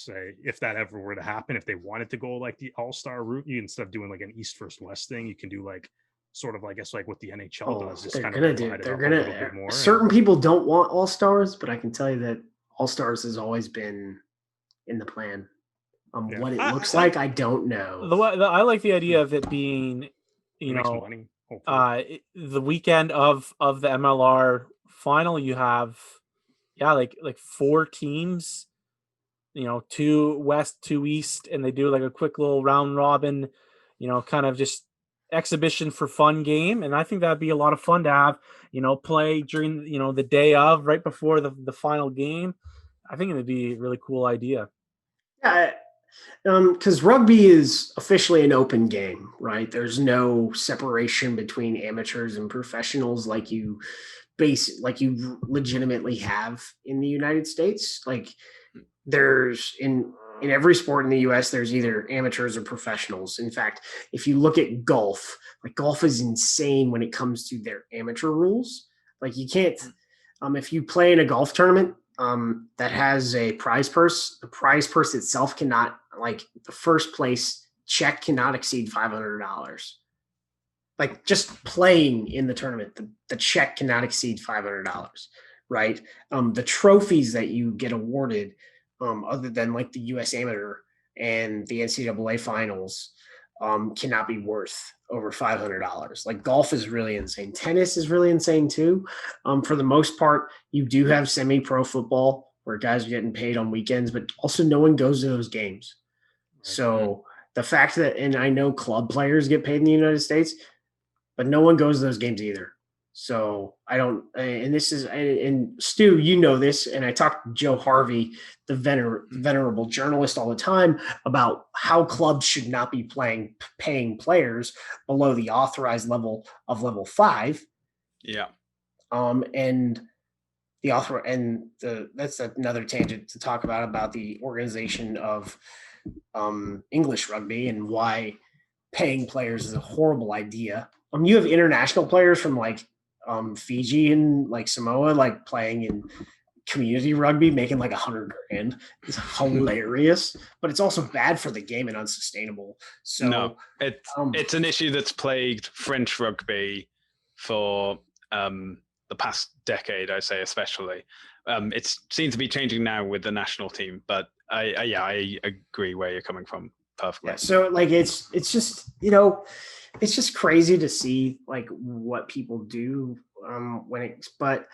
say if that ever were to happen, if they wanted to go like the all-star route, you instead of doing like an East versus West thing, you can do like sort of, I guess, like what the NHL does, just kind of divide it up a little bit more. Certain people don't want all-stars, but I can tell you that all-stars has always been in the plan. What it looks like, I don't know. I like the idea of it being, money, the weekend of the MLR final. You have, like 4 teams, 2 West, 2 East, and they do like a quick little round robin, kind of just exhibition for fun game. And I think that'd be a lot of fun to have, play during, the day of, right before the final game. I think it would be a really cool idea. Yeah. Because rugby is officially an open game, right? There's no separation between amateurs and professionals like you legitimately have in the United States. Like there's in every sport in the US, there's either amateurs or professionals. In fact, if you look at golf, like golf is insane when it comes to their amateur rules. Like you can't, if you play in a golf tournament, that has a prize purse, the prize purse itself cannot, like the first place check cannot exceed $500. Like just playing in the tournament, the check cannot exceed $500, right? The trophies that you get awarded, other than like the US Amateur and the NCAA finals, cannot be worth over $500. Like golf is really insane. Tennis is really insane too. For the most part, you do have semi-pro football where guys are getting paid on weekends, but also no one goes to those games. So the fact that, and I know club players get paid in the United States, but no one goes to those games either. So I don't, and this is, and Stu, you know this, and I talked to Joe Harvey, the venerable journalist, all the time about how clubs should not be paying players below the authorized level of level 5. Yeah. And the author, and that's another tangent to talk about the organization of English rugby and why paying players is a horrible idea. You have international players from like Fiji and like Samoa, like playing in community rugby, making like $100,000. It's hilarious, but it's also bad for the game and unsustainable. So no, it's an issue that's plagued French rugby for the past decade, I say, especially. It seems to be changing now with the national team, but I agree where you're coming from perfectly. Yeah, so like it's just it's just crazy to see like what people do that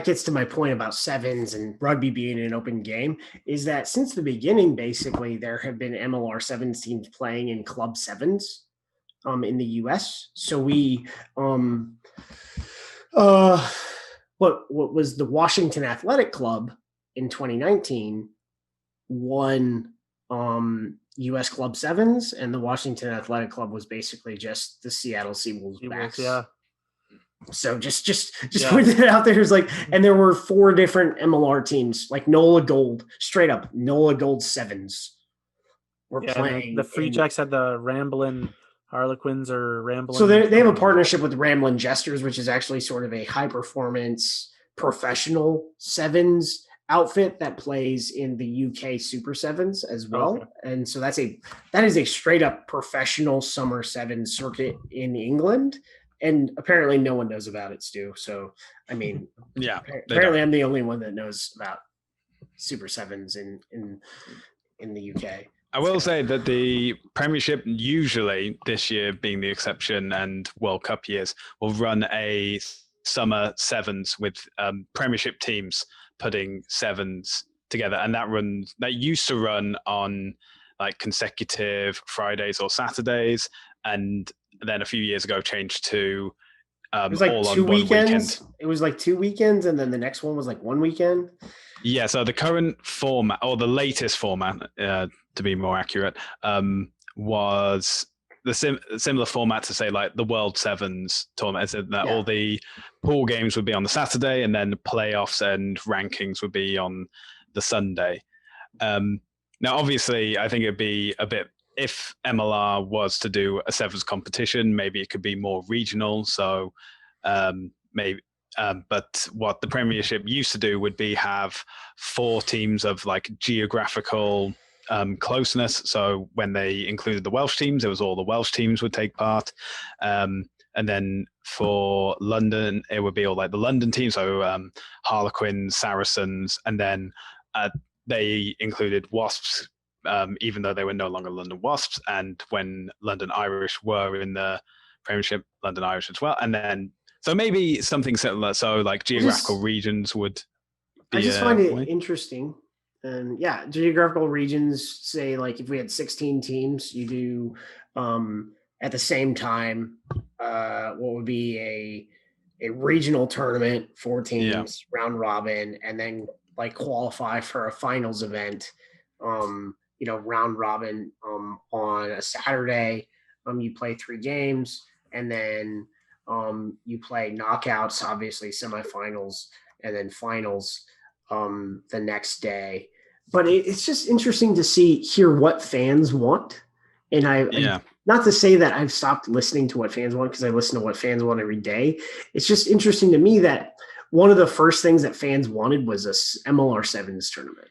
gets to my point about sevens and rugby being an open game, is that since the beginning, basically there have been MLR sevens teams playing in club sevens in the US. So we what was the Washington Athletic Club in 2019 won US Club Sevens, and the Washington Athletic Club was basically just the Seattle Seawolves backs. Yeah. So just putting it out there is like, and there were 4 different MLR teams, like NOLA Gold, straight up NOLA Gold Sevens were playing. The Free Jacks had the Ramblin' Harlequins or Ramblin'. So they have a partnership with Ramblin' Jesters, which is actually sort of a high performance professional sevens outfit that plays in the UK Super Sevens as well. Okay. And so that is a straight up professional summer sevens circuit in England. And apparently no one knows about it, Stu. So, I mean, yeah, apparently I'm the only one that knows about Super Sevens in the UK. I will say that the Premiership, usually this year being the exception and World Cup years, will run a summer sevens with Premiership teams putting sevens together. And that used to run on like consecutive Fridays or Saturdays. And then a few years ago changed to it was like all 2 on one weekends. weekend. It was like 2 weekends, and then the next one was like 1 weekend. Yeah, so the current format, or the latest format, to be more accurate, was the similar format to say like the World Sevens tournament. So that all the pool games would be on the Saturday, and then the playoffs and rankings would be on the Sunday. Now, obviously, I think it'd be a bit, if MLR was to do a sevens competition, maybe it could be more regional. So maybe But what the Premiership used to do would be have 4 teams of like geographical closeness. So when they included the Welsh teams, it was all the Welsh teams would take part. And then for London, it would be all like the London team. So Harlequins, Saracens, and then they included Wasps, even though they were no longer London Wasps. And when London Irish were in the Premiership, London Irish as well. And then, so maybe something similar. So like geographical regions would be. I just find it interesting. And yeah, geographical regions, say like if we had 16 teams, you do at the same time, what would be a regional tournament, 4 teams, round robin, and then like qualify for a finals event, round robin on a Saturday. You play 3 games, and then you play knockouts, obviously semifinals, and then finals the next day. But it's just interesting to hear what fans want. And I not to say that I've stopped listening to what fans want, because I listen to what fans want every day. It's just interesting to me that one of the first things that fans wanted was a MLR Sevens tournament.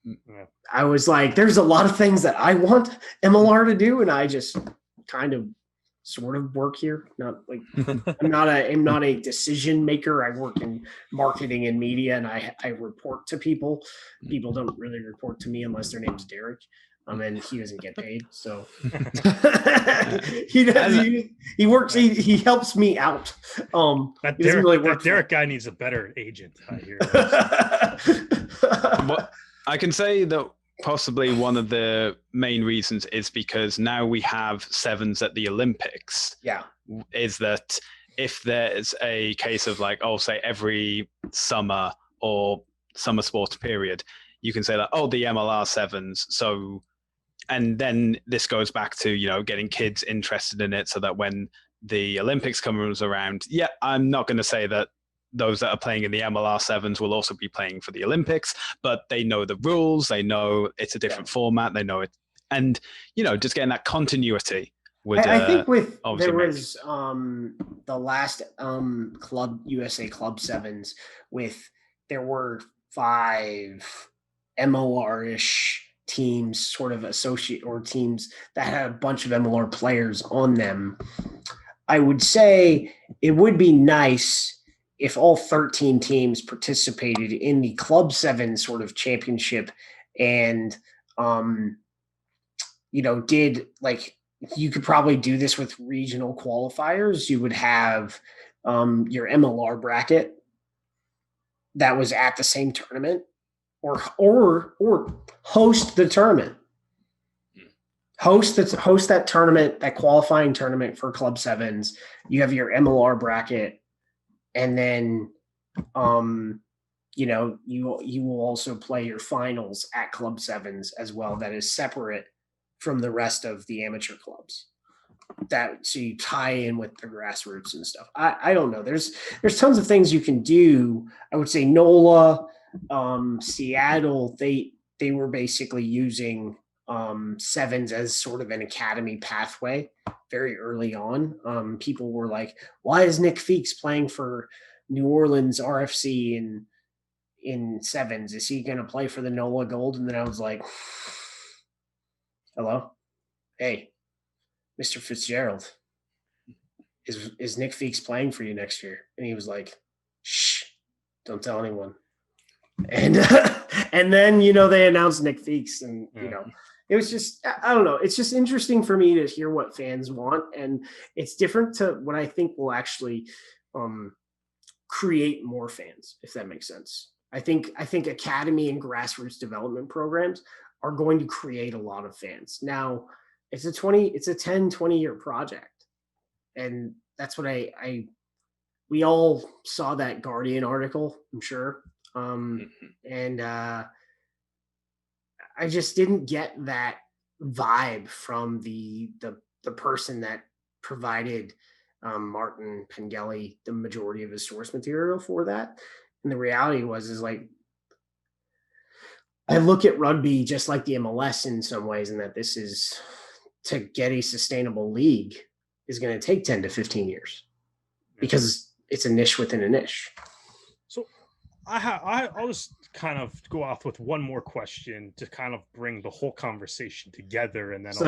Yeah. I was like, there's a lot of things that I want MLR to do, and I just kind of sort of work here. Not like I'm not a decision maker. I work in marketing and media, and I report to people. People don't really report to me unless their name's Derek. And he doesn't get paid, so he works. He helps me out. That Derek guy needs a better agent. I hear. Well, I can say that possibly one of the main reasons is because now we have sevens at the Olympics. Yeah, is that if there's a case of like, say every summer or summer sports period, you can say that the MLR sevens. So. And then this goes back to, getting kids interested in it so that when the Olympics comes around, I'm not going to say that those that are playing in the MLR sevens will also be playing for the Olympics, but they know the rules, they know it's a different format, they know it. And, just getting that continuity would I think there was the last Club USA Club Sevens there were 5 MLR-ish teams sort of associate or teams that had a bunch of MLR players on them. I would say it would be nice if all 13 teams participated in the Club 7 sort of championship and, did like, you could probably do this with regional qualifiers. You would have your MLR bracket that was at the same tournament. Or host the tournament. Host that tournament, that qualifying tournament for Club Sevens. You have your MLR bracket, and then you will also play your finals at Club Sevens as well. That is separate from the rest of the amateur clubs. So you tie in with the grassroots and stuff. I don't know. There's tons of things you can do. I would say NOLA. Seattle, they were basically using sevens as sort of an academy pathway very early on. People were like, why is Nick Feeks playing for New Orleans RFC in sevens? Is he going to play for the NOLA Gold? And then I was like, hello? Hey, Mr. Fitzgerald, is Nick Feeks playing for you next year? And he was like, shh, don't tell anyone. And then they announced Nick Feeks, and it was just, I don't know, it's just interesting for me to hear what fans want, and it's different to what I think will actually create more fans, if that makes sense. I think academy and grassroots development programs are going to create a lot of fans. Now it's a 10-20 year project, and that's what we all saw that Guardian article, I'm sure. And I just didn't get that vibe from the person that provided Martin Pengelly the majority of his source material for that. And the reality is like, I look at rugby just like the MLS in some ways, and that this is, to get a sustainable league, is going to take 10 to 15 years, because it's a niche within a niche. So I'll just kind of go off with one more question to kind of bring the whole conversation together, and then so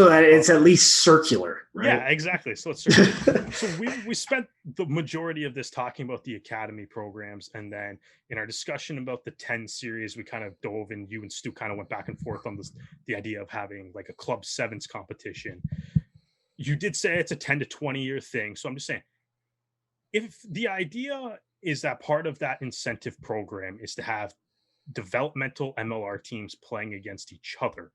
that it's at least circular, right? Yeah, exactly. So it's circular. So we spent the majority of this talking about the academy programs, and then in our discussion about the 10 series, we kind of dove in. You and Stu kind of went back and forth on the idea of having like a club sevens competition. You did say it's a 10 to 20 year thing. So I'm just saying, if the idea is that part of that incentive program is to have developmental MLR teams playing against each other,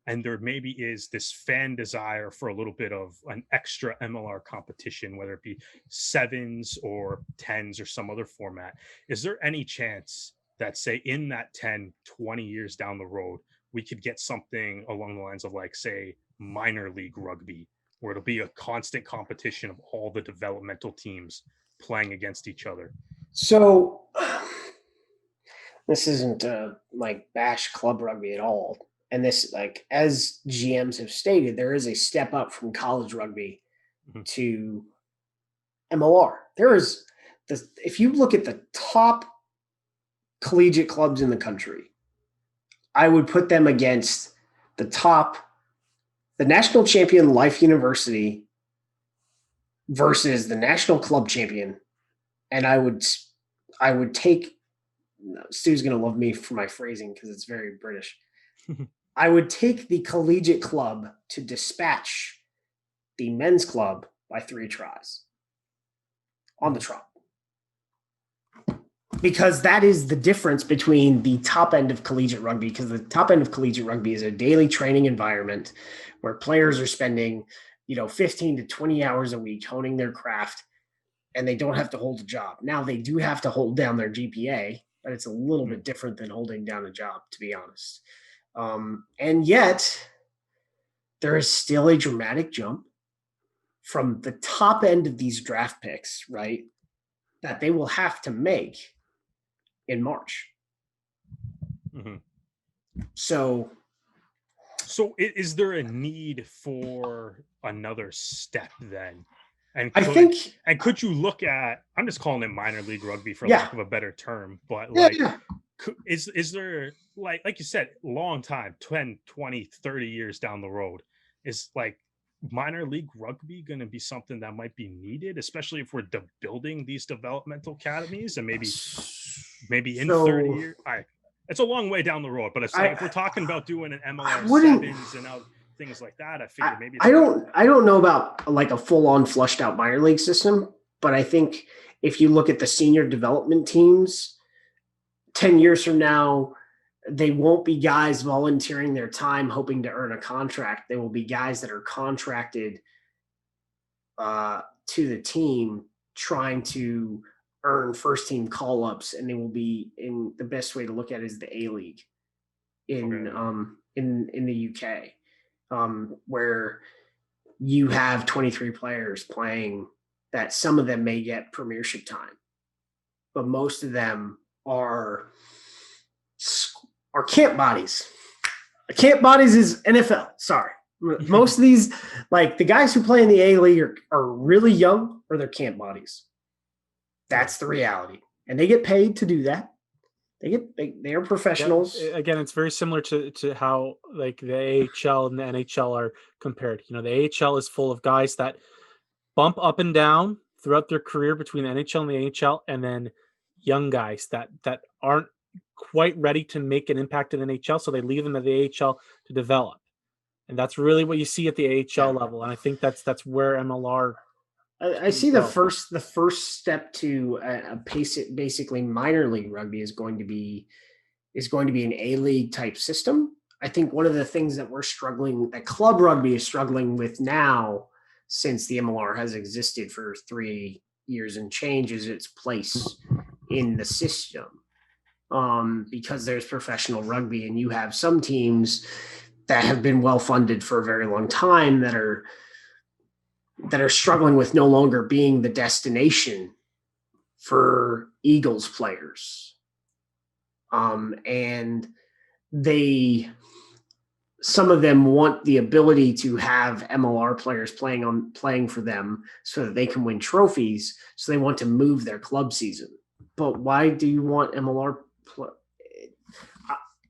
and there maybe is this fan desire for a little bit of an extra MLR competition, whether it be sevens or tens or some other format, is there any chance that, say, in that 10, 20 years down the road, we could get something along the lines of, like, say, minor league rugby, where it'll be a constant competition of all the developmental teams playing against each other? So this isn't like bash club rugby at all. And this, like, as GMs have stated, there is a step up from college rugby to MLR. There is if you look at the top collegiate clubs in the country, I would put them against the national champion Life University versus the national club champion. And I would take, Stu's going to love me for my phrasing because it's very British. I would take the collegiate club to dispatch the men's club by 3 tries on the trot. Because that is the difference between the top end of collegiate rugby, because the top end of collegiate rugby is a daily training environment where players are spending, 15 to 20 hours a week honing their craft, and they don't have to hold a job. Now, they do have to hold down their GPA, but it's a little bit different than holding down a job, to be honest. And yet, there is still a dramatic jump from the top end of these draft picks, right, that they will have to make in March. Mm-hmm. So is there a need for another step then? And could you look at, I'm just calling it minor league rugby for lack of a better term, but is there, like you said, long time, 10, 20, 30 years down the road, is like minor league rugby going to be something that might be needed, especially if we're building these developmental academies, and maybe in 30 years? It's a long way down the road, but it's like if we're talking about doing an MLR sevens and things like that, I figure maybe I don't know about like a full-on flushed out minor league system, but I think if you look at the senior development teams 10 years from now, they won't be guys volunteering their time hoping to earn a contract. They will be guys that are contracted to the team trying to earn first team call-ups, and they will be in the best way to look at it is the A-League in the UK, where you have 23 players playing that some of them may get premiership time, but most of them are camp bodies. Camp bodies is NFL. Sorry. Most of these, like the guys who play in the A-League are really young, or they're camp bodies. That's the reality. And they get paid to do that. They are professionals. Yeah, again, it's very similar to how like the AHL and the NHL are compared. The AHL is full of guys that bump up and down throughout their career between the NHL and the AHL, and then young guys that aren't quite ready to make an impact in the NHL, so they leave them at the AHL to develop. And that's really what you see at the AHL level. And I think that's where MLR. I see the first step to basically minor league rugby is going to be an A-League type system. I think one of the things that that club rugby is struggling with now, since the MLR has existed for 3 years and change, is its place in the system. Because there's professional rugby, and you have some teams that have been well funded for a very long time that are struggling with no longer being the destination for Eagles players. And they some of them want the ability to have MLR players playing for them so that they can win trophies. So they want to move their club season. But why do you want MLR?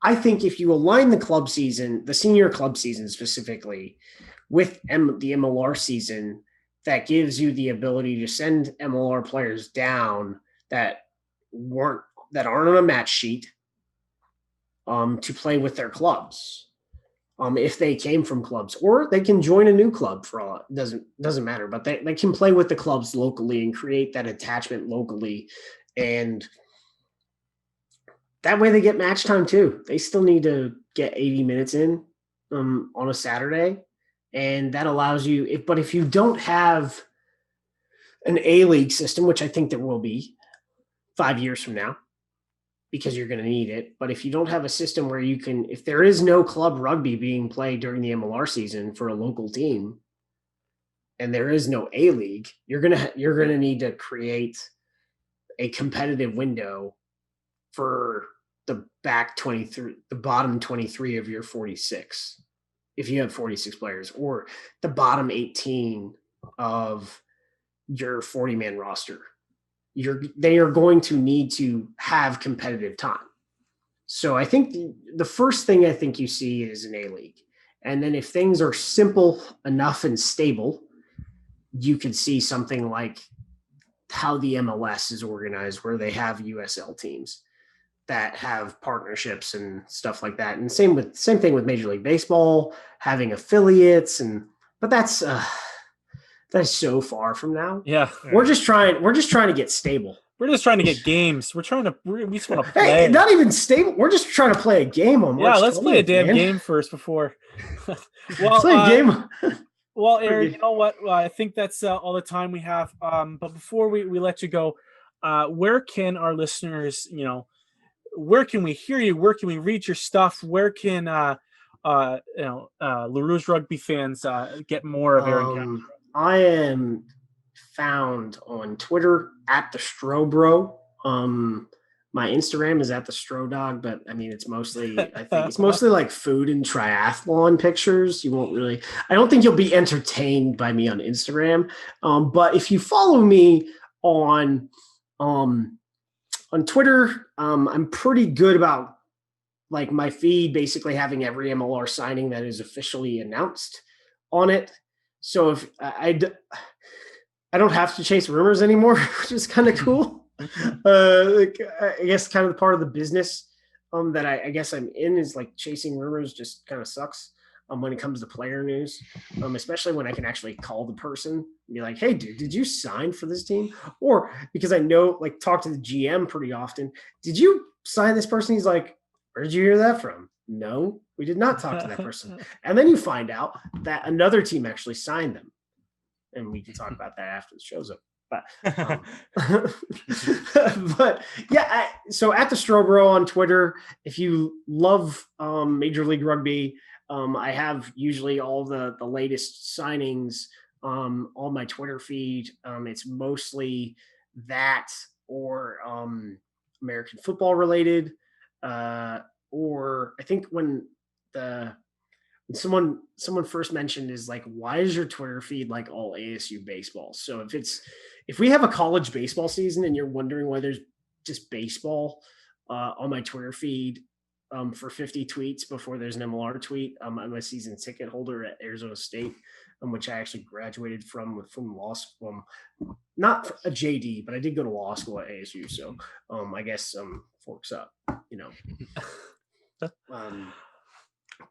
I think if you align the club season, the senior club season specifically, with the MLR season, that gives you the ability to send MLR players down that aren't on a match sheet to play with their clubs. If they came from clubs, or they can join a new club for all it doesn't matter, but they can play with the clubs locally and create that attachment locally. And that way they get match time too. They still need to get 80 minutes in on a Saturday. And that allows you, if you don't have an A-League system, which I think there will be 5 years from now, because you're going to need it. But if you don't have a system where you can, if there is no club rugby being played during the MLR season for a local team, and there is no A-League, you're going to need to create a competitive window for the bottom 23 of your 46. If you have 46 players, or the bottom 18 of your 40-man roster, they are going to need to have competitive time. So I think the first thing I think you see is an A-League. And then if things are simple enough and stable, you could see something like how the MLS is organized, where they have USL teams that have partnerships and stuff like that. And same thing with Major League Baseball, having affiliates, but that's so far from now. Yeah. We're just trying to get stable. We're just trying to get games. We just want to play. Hey, not even stable. We're just trying to play a game on March 20th. Let's play a damn game first before. Well, play a game. Well, Aaron, you know what? I think that's all the time we have. But before we let you go, where can our listeners, where can we hear you? Where can we read your stuff? Where can Rouge Rugby fans get more of Aaron Castro? I am found on Twitter at the Strobro. My Instagram is at the Strodog, but I mean, it's mostly like food and triathlon pictures. I don't think you'll be entertained by me on Instagram. But if you follow me on Twitter, I'm pretty good about like my feed basically having every MLR signing that is officially announced on it. So if I don't have to chase rumors anymore, which is kind of cool. I guess kind of part of the business that I guess I'm in is like chasing rumors just kind of sucks when it comes to player news, especially when I can actually call the person and be like, hey, dude, did you sign for this team? Or because I know, like, talk to the GM pretty often. Did you sign this person? He's like, where did you hear that from? No, we did not talk to that person. And then you find out that another team actually signed them. And we can talk about that after the show's up. But but yeah, so at the Strobro on Twitter, if you love Major League Rugby, I have usually all the latest signings on my Twitter feed. It's mostly that or American football related. Or I think when someone first mentioned is like, why is your Twitter feed like all ASU baseball? So if we have a college baseball season and you're wondering why there's just baseball on my Twitter feed for 50 tweets before there's an MLR tweet, I'm a season ticket holder at Arizona State, which I actually graduated from law school. Not a JD, but I did go to law school at ASU. So I guess forks up,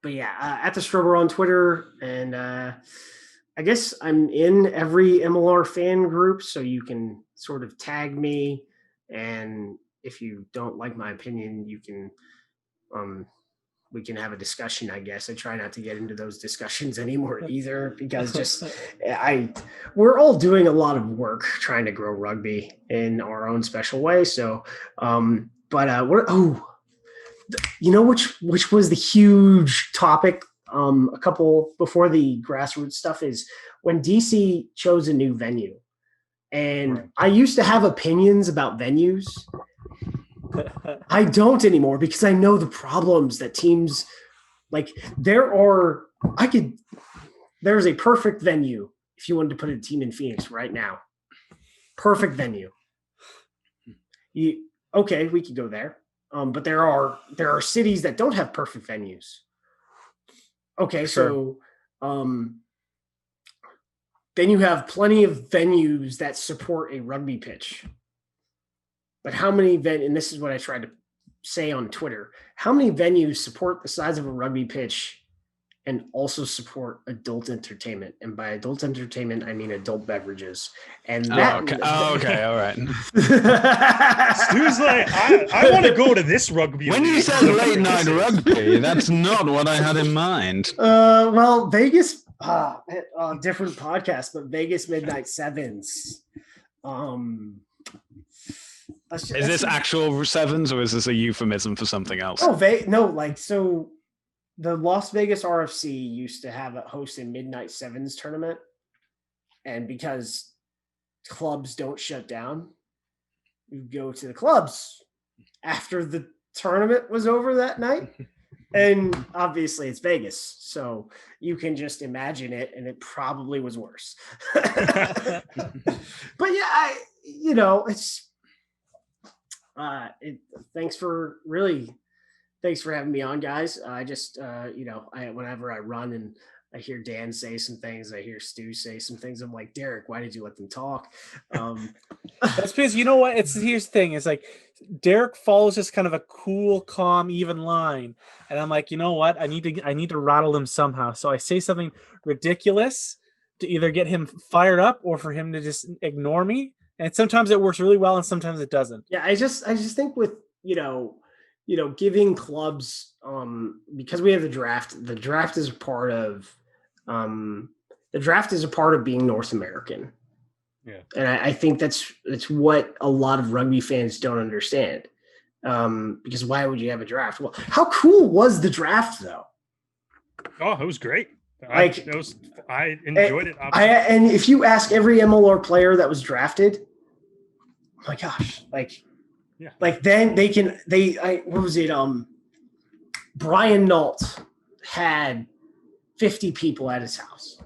But yeah, at the Strobro on Twitter, and I guess I'm in every MLR fan group, so you can sort of tag me. And if you don't like my opinion, you can we can have a discussion, I guess. I try not to get into those discussions anymore either, because we're all doing a lot of work trying to grow rugby in our own special way. So, which was the huge topic a couple before the Grassroots stuff is when DC chose a new venue. And right. I used to have opinions about venues. I don't anymore because I know the problems that teams Like there's a perfect venue if you wanted to put a team in Phoenix right now. Perfect venue. We could go there. But there are cities that don't have perfect venues. Okay, sure. So then you have plenty of venues that support a rugby pitch. But how many and this is what I tried to say on Twitter, how many venues support the size of a rugby pitch and also support adult entertainment? And by adult entertainment, I mean adult beverages. And that okay, all right. Stu's like, I want to go to this rugby. When you said late night rugby, that's not what I had in mind. Well, Vegas, different podcast, but Vegas Midnight Sevens. Is this actual sevens or is this a euphemism for something else? So the Las Vegas RFC used to host a Midnight Sevens tournament, and because clubs don't shut down, you go to the clubs after the tournament was over that night. And obviously it's Vegas, so you can just imagine it, and it probably was worse. But yeah, it's thanks for having me on, guys. I just whenever I run and I hear Dan say some things, I hear Stu say some things, I'm like, Derek, why did you let them talk? That's because you know what? Here's the thing. It's like Derek follows just kind of a cool, calm, even line. And I'm like, you know what? I need to rattle him somehow. So I say something ridiculous to either get him fired up or for him to just ignore me. And sometimes it works really well and sometimes it doesn't. Yeah, I just think with, giving clubs, because we have the draft is a part of being North American. Yeah. And I think that's what a lot of rugby fans don't understand. Because why would you have a draft? Well, how cool was the draft though? Oh, it was great. I enjoyed it. And if you ask every MLR player that was drafted, oh my gosh, yeah. Then what was it? Brian Nault had 50 people at his house.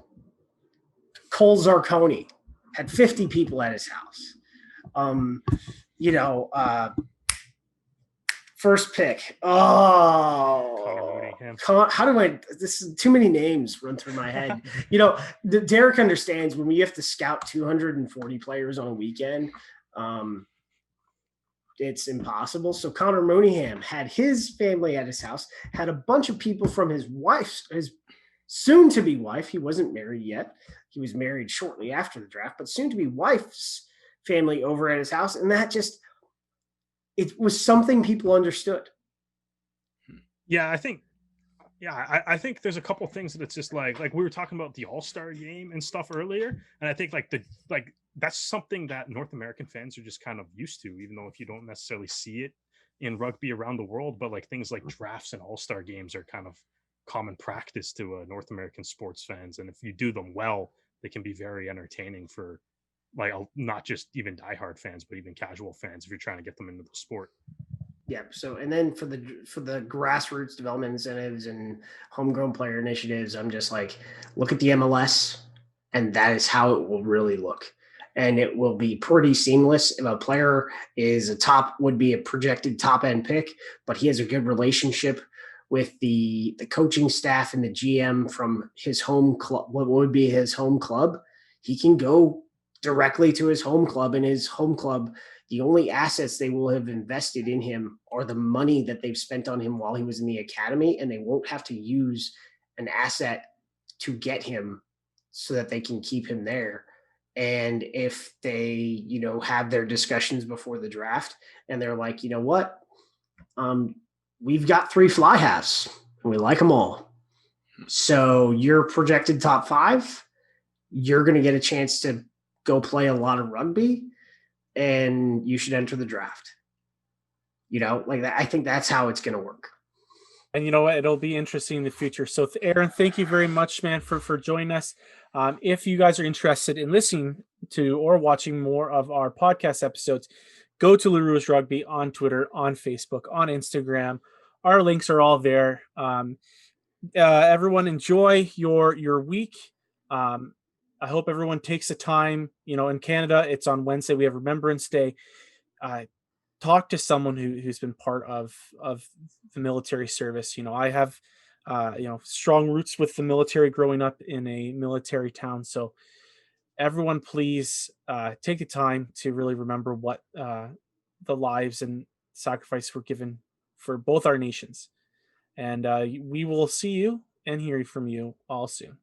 Cole Zarconi had 50 people at his house. First pick. Oh, this is too many names run through my head. Derek understands when you have to scout 240 players on a weekend, it's impossible. So Connor Mooneyham had his family at his house, had a bunch of people from his soon-to-be wife. He wasn't married yet. He was married shortly after the draft, but soon-to-be wife's family over at his house. And that it was something people understood. Yeah, I think there's a couple things that it's just like we were talking about the All-Star game and stuff earlier. And I think that's something that North American fans are just kind of used to, even though if you don't necessarily see it in rugby around the world, but things like drafts and All-Star games are kind of common practice to North American sports fans. And if you do them well, they can be very entertaining for not just even diehard fans, but even casual fans if you're trying to get them into the sport. Yeah. So, and then for the grassroots development incentives and homegrown player initiatives, I'm just look at the MLS, and that is how it will really look. And it will be pretty seamless. If a player would be a projected top end pick, but he has a good relationship with the coaching staff and the GM from his home club, what would be his home club, he can go directly to his home club, and his home club, the only assets they will have invested in him are the money that they've spent on him while he was in the academy, and they won't have to use an asset to get him so that they can keep him there. And if they, have their discussions before the draft and they're like, you know what, we've got 3 fly halves and we like them all. So you're projected top 5. You're going to get a chance to go play a lot of rugby, and you should enter the draft. I think that's how it's going to work. And you know what? It'll be interesting in the future. So Aaron, thank you very much, man, for joining us. If you guys are interested in listening to or watching more of our podcast episodes, go to Rouge Rugby on Twitter, on Facebook, on Instagram. Our links are all there. everyone enjoy your week. I hope everyone takes the time. In Canada, it's on Wednesday. We have Remembrance Day. Talk to someone who's been part of the military service. I have strong roots with the military growing up in a military town. So everyone, please take the time to really remember what the lives and sacrifice were given for both our nations. And we will see you and hear from you all soon.